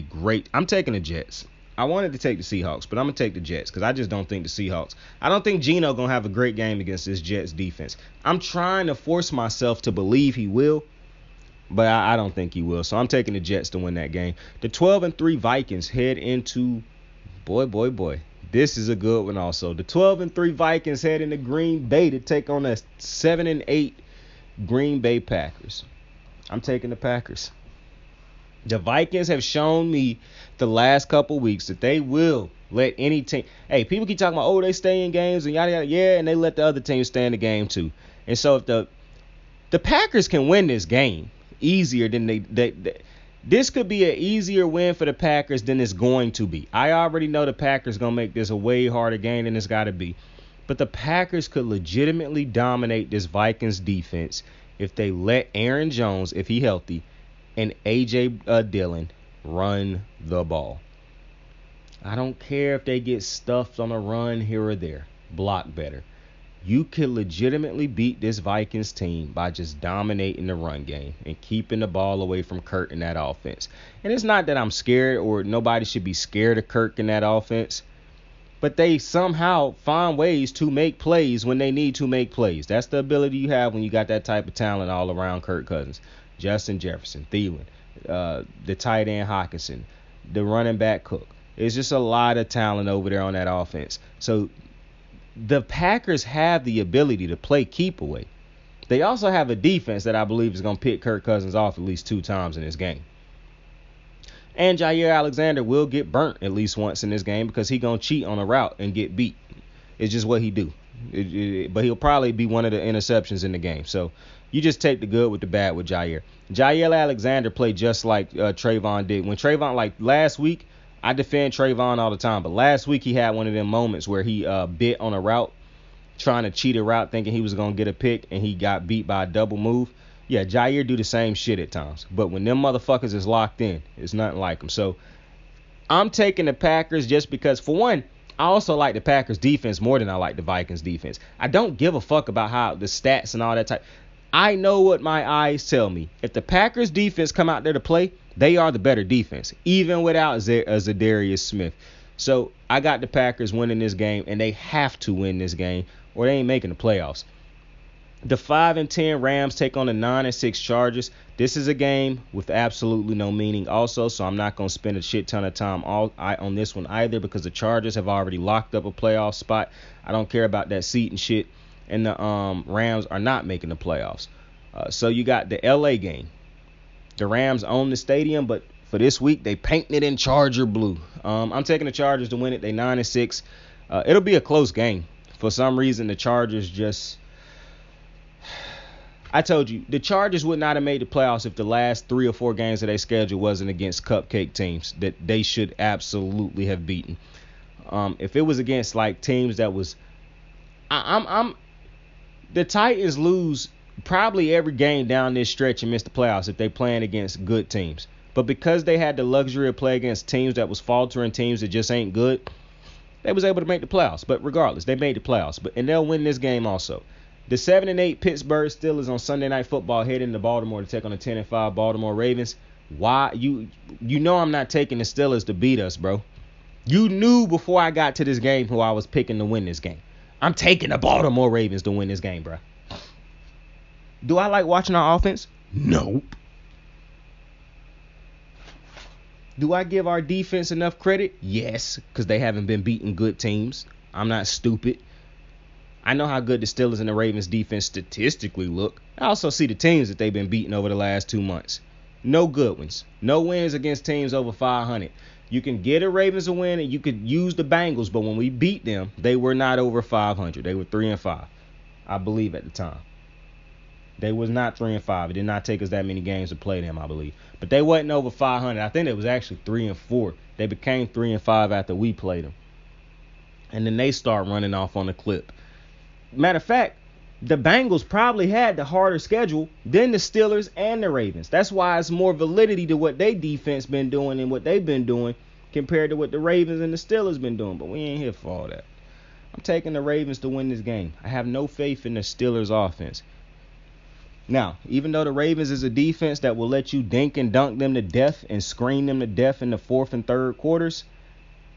I'm taking the Jets. I wanted to take the Seahawks, but I'm going to take the Jets because I just don't think the Seahawks. I don't think Geno going to have a great game against this Jets defense. I'm trying to force myself to believe he will, but I don't think he will. So I'm taking the Jets to win that game. The 12-3 Vikings head into, boy. This is a good one also. The 12-3 Vikings head into Green Bay to take on the 7-8 Green Bay Packers. I'm taking the Packers. The Vikings have shown me the last couple weeks that they will let any team. Hey, people keep talking about, they stay in games and yada yada. Yeah, and they let the other team stay in the game too. And so if the Packers can win this game easier than this could be an easier win for the Packers than it's going to be. I already know the Packers gonna make this a way harder game than it's got to be. But the Packers could legitimately dominate this Vikings defense if they let Aaron Jones, if he healthy, and A.J. Dillon run the ball. I don't care if they get stuffed on a run here or there. Block better. You could legitimately beat this Vikings team by just dominating the run game and keeping the ball away from Kirk in that offense. And it's not that I'm scared or nobody should be scared of Kirk in that offense, but they somehow find ways to make plays when they need to make plays. That's the ability you have when you got that type of talent all around Kirk Cousins. Justin Jefferson, Thielen, the tight end Hockenson, the running back Cook. It's just a lot of talent over there on that offense. So the Packers have the ability to play keep away. They also have a defense that I believe is going to pick Kirk Cousins off at least 2 times in this game. And Jair Alexander will get burnt at least once in this game because he gonna cheat on a route and get beat. It's just what he do. But he'll probably be one of the interceptions in the game. So you just take the good with the bad with Jair. Jair Alexander played just like Trayvon did. When Trayvon, like last week, I defend Trayvon all the time, but last week he had one of them moments where he bit on a route, trying to cheat a route, thinking he was going to get a pick, and he got beat by a double move. Yeah, Jair do the same shit at times. But when them motherfuckers is locked in, it's nothing like him. So I'm taking the Packers just because, for one, I also like the Packers defense more than I like the Vikings defense. I don't give a fuck about how the stats and all that type. I know what my eyes tell me. If the Packers defense come out there to play, they are the better defense, even without Zadarius Smith. So I got the Packers winning this game, and they have to win this game, or they ain't making the playoffs. The 5-10 Rams take on the 9-6 Chargers. This is a game with absolutely no meaning also, so I'm not going to spend a shit ton of time on this one either because the Chargers have already locked up a playoff spot. I don't care about that seat and shit, and the Rams are not making the playoffs. So you got the LA game. The Rams own the stadium, but for this week, they painting it in Charger blue. I'm taking the Chargers to win it. They 9-6. It'll be a close game. For some reason, the Chargers just... I told you, the Chargers would not have made the playoffs if the last 3 or 4 games of their schedule wasn't against cupcake teams that they should absolutely have beaten. If it was against like teams that was... The Titans lose probably every game down this stretch and miss the playoffs if they playing against good teams. But because they had the luxury of playing against teams that was faltering, teams that just ain't good, they was able to make the playoffs. But regardless, they made the playoffs. And they'll win this game also. The 7-8 Pittsburgh Steelers on Sunday Night Football heading to Baltimore to take on the 10-5 Baltimore Ravens. Why? You know I'm not taking the Steelers to beat us, bro. You knew before I got to this game who I was picking to win this game. I'm taking the Baltimore Ravens to win this game, bro. Do I like watching our offense? Nope. Do I give our defense enough credit? Yes, because they haven't been beating good teams. I'm not stupid. I know how good the Steelers and the Ravens defense statistically look. I also see the teams that they've been beating over the last 2 months. No good ones. No wins against teams over 500. You can get the Ravens a win and you could use the Bengals, but when we beat them, they were not over 500. They were 3-5, I believe at the time. They was not 3-5. It did not take us that many games to play them, I believe. But they wasn't over 500. I think it was actually 3-4. They became 3-5 after we played them. And then they start running off on the clip. Matter of fact, the Bengals probably had the harder schedule than the Steelers and the Ravens. That's why it's more validity to what they defense been doing and what they've been doing compared to what the Ravens and the Steelers been doing. But we ain't here for all that. I'm taking the Ravens to win this game. I have no faith in the Steelers offense. Now, even though the Ravens is a defense that will let you dink and dunk them to death and screen them to death in the 4th and 3rd quarters,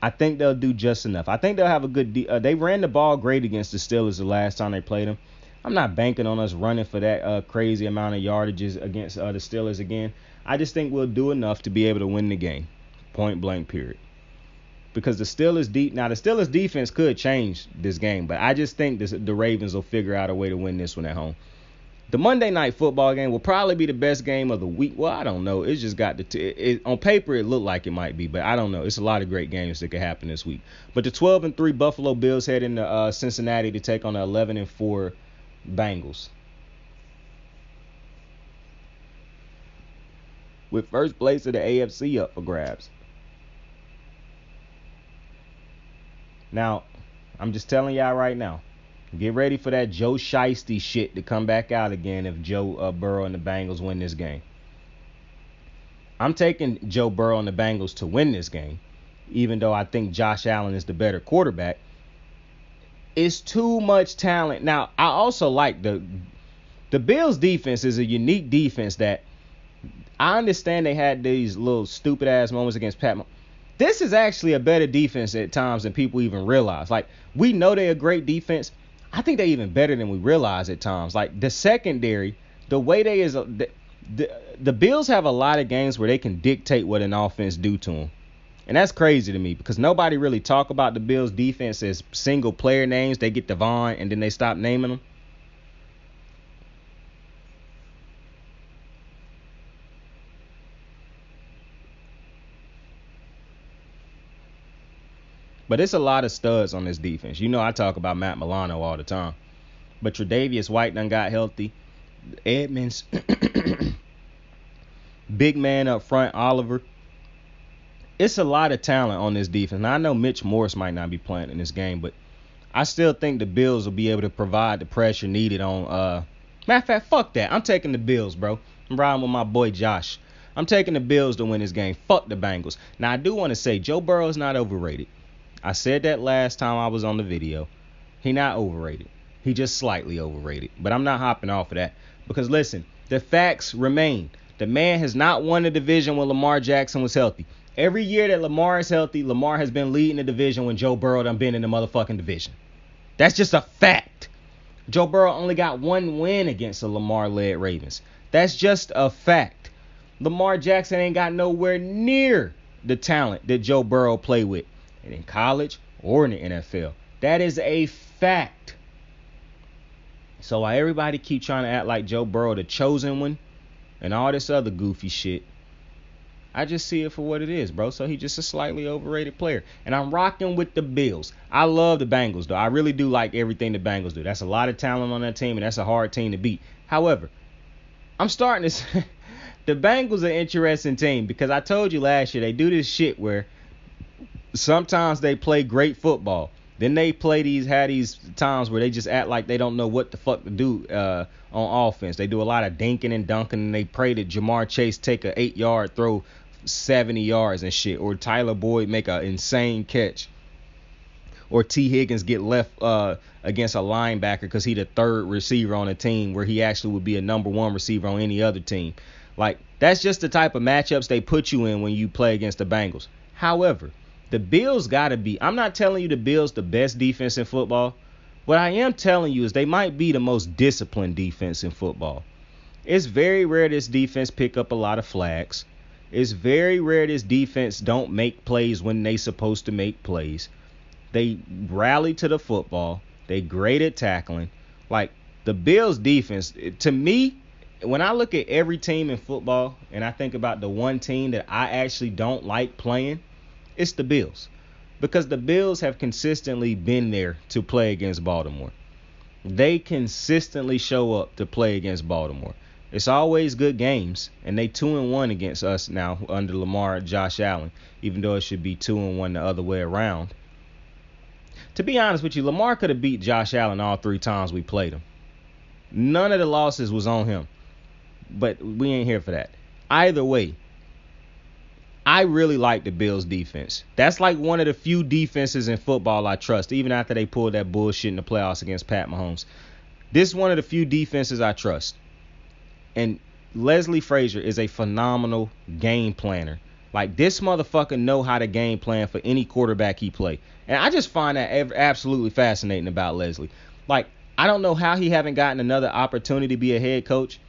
I think they'll do just enough. I think they'll have a good... they ran the ball great against the Steelers the last time they played them. I'm not banking on us running for that crazy amount of yardages against the Steelers again. I just think we'll do enough to be able to win the game. Point blank, period. Because the Steelers defense could change this game, but I just think the Ravens will figure out a way to win this one at home. The Monday Night Football game will probably be the best game of the week. Well, I don't know. It's just got on paper it looked like it might be, but I don't know. It's a lot of great games that could happen this week. But the 12-3 Buffalo Bills head into Cincinnati to take on the 11-4 Bengals. With first place of the AFC up for grabs. Now, I'm just telling y'all right now. Get ready for that Joe Shiesty shit to come back out again if Joe Burrow and the Bengals win this game. I'm taking Joe Burrow and the Bengals to win this game, even though I think Josh Allen is the better quarterback. It's too much talent. Now, I also like the Bills' defense is a unique defense that I understand they had these little stupid-ass moments against Pat Mahomes. This is actually a better defense at times than people even realize. Like, we know they're a great defense. I think they're even better than we realize at times. Like, the secondary, the way they is, the Bills have a lot of games where they can dictate what an offense do to them. And that's crazy to me because nobody really talk about the Bills defense as single player names. They get Devon and then they stop naming them. But it's a lot of studs on this defense. You know I talk about Matt Milano all the time. But Tre'Davious White done got healthy. Edmonds, big man up front, Oliver. It's a lot of talent on this defense. Now, I know Mitch Morse might not be playing in this game, but I still think the Bills will be able to provide the pressure needed on matter of fact, fuck that. I'm taking the Bills, bro. I'm riding with my boy Josh. I'm taking the Bills to win this game. Fuck the Bengals. Now, I do want to say Joe Burrow is not overrated. I said that last time I was on the video. He not overrated. He just slightly overrated. But I'm not hopping off of that. Because, listen, the facts remain. The man has not won the division when Lamar Jackson was healthy. Every year that Lamar is healthy, Lamar has been leading the division when Joe Burrow done been in the motherfucking division. That's just a fact. Joe Burrow only got one win against the Lamar-led Ravens. That's just a fact. Lamar Jackson ain't got nowhere near the talent that Joe Burrow played with in college or in the NFL. That is a fact. So while everybody keep trying to act like Joe Burrow the chosen one and all this other goofy shit, I just see it for what it is, bro. So he's just a slightly overrated player. And I'm rocking with the Bills. I love the Bengals, though. I really do like everything the Bengals do. That's a lot of talent on that team, and that's a hard team to beat. However, I'm starting to say the Bengals are an interesting team because I told you last year they do this shit where sometimes they play great football. Then they have these times where they just act like they don't know what the fuck to do on offense. They do a lot of dinking and dunking, and they pray that Jamar Chase take a 8-yard throw 70 yards and shit, or Tyler Boyd make an insane catch, or T. Higgins get left against a linebacker because he the third receiver on a team where he actually would be a number one receiver on any other team. Like, that's just the type of matchups they put you in when you play against the Bengals. However, the Bills gotta be, I'm not telling you the Bills the best defense in football. What I am telling you is they might be the most disciplined defense in football. It's very rare this defense pick up a lot of flags. It's very rare this defense don't make plays when they supposed to make plays. They rally to the football. They great at tackling. Like, the Bills defense, to me, when I look at every team in football and I think about the one team that I actually don't like playing, it's the Bills. Because the Bills have consistently been there to play against Baltimore. They consistently show up to play against Baltimore. It's always good games, and they 2-1 against us now under Lamar and Josh Allen, even though it should be 2-1 the other way around. To be honest with you, Lamar could have beat Josh Allen all 3 times we played him. None of the losses was on him, but we ain't here for that. Either way, I really like the Bills defense. That's like one of the few defenses in football I trust, even after they pulled that bullshit in the playoffs against Pat Mahomes. This is one of the few defenses I trust. And Leslie Frazier is a phenomenal game planner. Like, this motherfucker know how to game plan for any quarterback he play. And I just find that absolutely fascinating about Leslie. Like, I don't know how he haven't gotten another opportunity to be a head coach.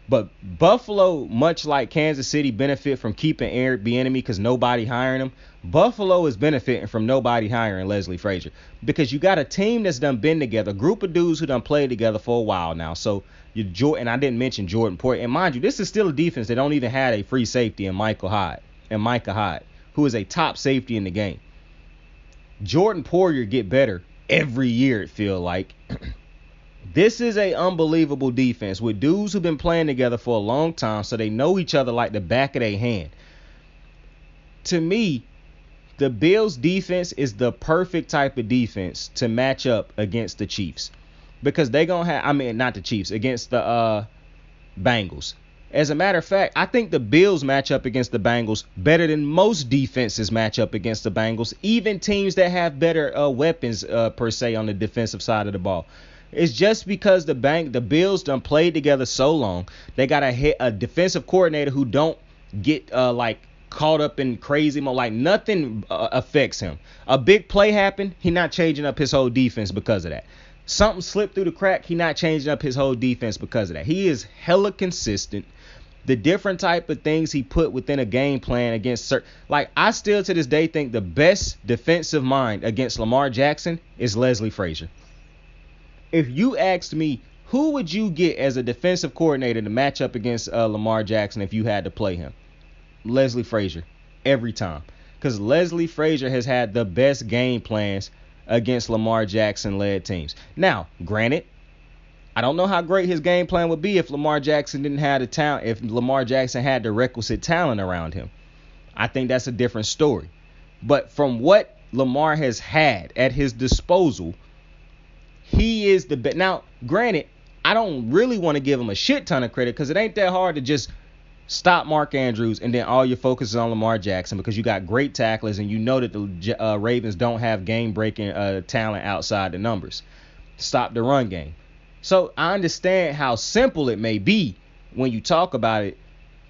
But Buffalo, much like Kansas City, benefit from keeping Eric Bieniemy because nobody hiring him. Buffalo is benefiting from nobody hiring Leslie Frazier because you got a team that's done been together, a group of dudes who done played together for a while now. So and I didn't mention Jordan Poyer. And mind you, this is still a defense that don't even have a free safety in Micah Hyde, who is a top safety in the game. Jordan Poyer get better every year, it feel like. This is a unbelievable defense with dudes who've been playing together for a long time, so they know each other like the back of their hand. To me, the Bills defense is the perfect type of defense to match up against the Chiefs. Because they going to have, not the Chiefs, against the Bengals. As a matter of fact, I think the Bills match up against the Bengals better than most defenses match up against the Bengals, even teams that have better weapons per se on the defensive side of the ball. It's just because the Bills done played together so long. They got a defensive coordinator who don't get caught up in crazy mode. Like, nothing affects him. A big play happened, he not changing up his whole defense because of that. Something slipped through the crack, he not changing up his whole defense because of that. He is hella consistent. The different type of things he put within a game plan against certain, like, I still to this day think the best defensive mind against Lamar Jackson is Leslie Frazier. If you asked me, who would you get as a defensive coordinator to match up against Lamar Jackson if you had to play him? Leslie Frazier, every time. because Leslie Frazier has had the best game plans against Lamar Jackson-led teams. Now, granted, I don't know how great his game plan would be if Lamar Jackson didn't have the talent, if Lamar Jackson had the requisite talent around him. I think that's a different story. But from what Lamar has had at his disposal, he is the best. Now, granted, I don't really want to give him a shit ton of credit because it ain't that hard to just stop Mark Andrews and then all your focus is on Lamar Jackson because you got great tacklers and you know that the Ravens don't have game-breaking talent outside the numbers. Stop the run game. So I understand how simple it may be when you talk about it,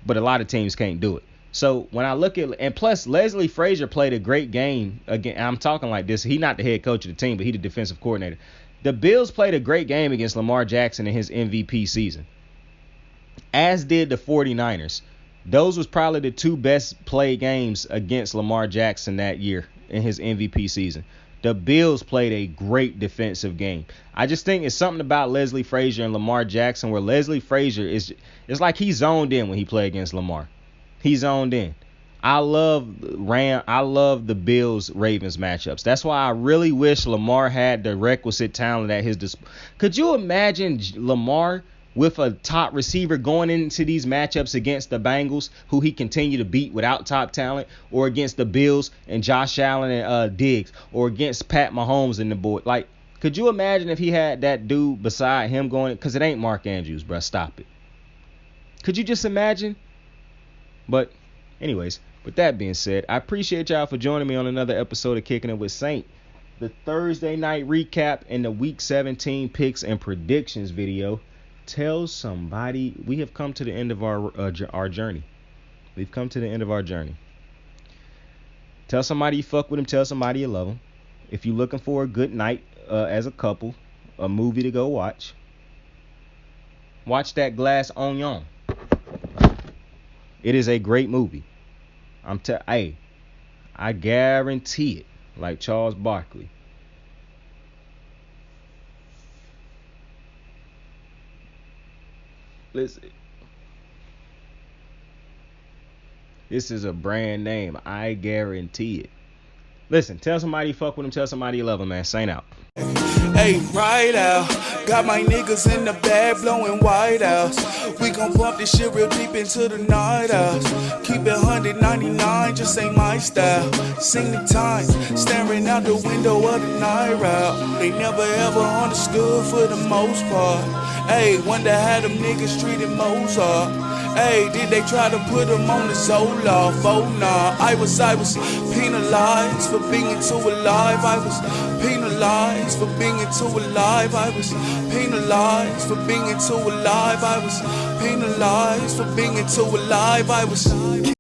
but a lot of teams can't do it. So when I look at, and plus Leslie Frazier played a great game again. I'm talking like this. He's not the head coach of the team, but he's the defensive coordinator. The Bills played a great game against Lamar Jackson in his MVP season, as did the 49ers. Those was probably the two best played games against Lamar Jackson that year in his MVP season. The Bills played a great defensive game. I just think it's something about Leslie Frazier and Lamar Jackson where Leslie Frazier it's like he zoned in when he played against Lamar. He zoned in. I love the Bills-Ravens matchups. That's why I really wish Lamar had the requisite talent at his disposal. Could you imagine Lamar with a top receiver going into these matchups against the Bengals, who he continued to beat without top talent, or against the Bills and Josh Allen and Diggs, or against Pat Mahomes and the board? Like, could you imagine if he had that dude beside him going? Because it ain't Mark Andrews, bro. Stop it. Could you just imagine? But anyways, with that being said, I appreciate y'all for joining me on another episode of Kicking It with Saint, the Thursday night recap and the Week 17 picks and predictions video. Tell somebody. We have come to the end of our journey. We've come to the end of our journey. Tell somebody you fuck with them. Tell somebody you love them. If you're looking for a good night as a couple, a movie to go watch that Glass Onion. It is a great movie. I guarantee it. Like Charles Barkley. Listen, this is a brand name. I guarantee it. Listen, tell somebody you fuck with them. Tell somebody you love them, man. Saint out. Hey, right out. Got my niggas in the bag blowing white outs. We gon' bump this shit real deep into the night hours. Keep it 199, just ain't my style. Sing the time, staring out the window of the night route. They never ever understood for the most part. Hey, wonder how them niggas treated Mozart. Hey, did they try to put him on the Zoloft? Oh nah, I was penalized for being too alive. I was penalized for being too alive. I was penalized for being too alive. I was penalized for being too alive. I was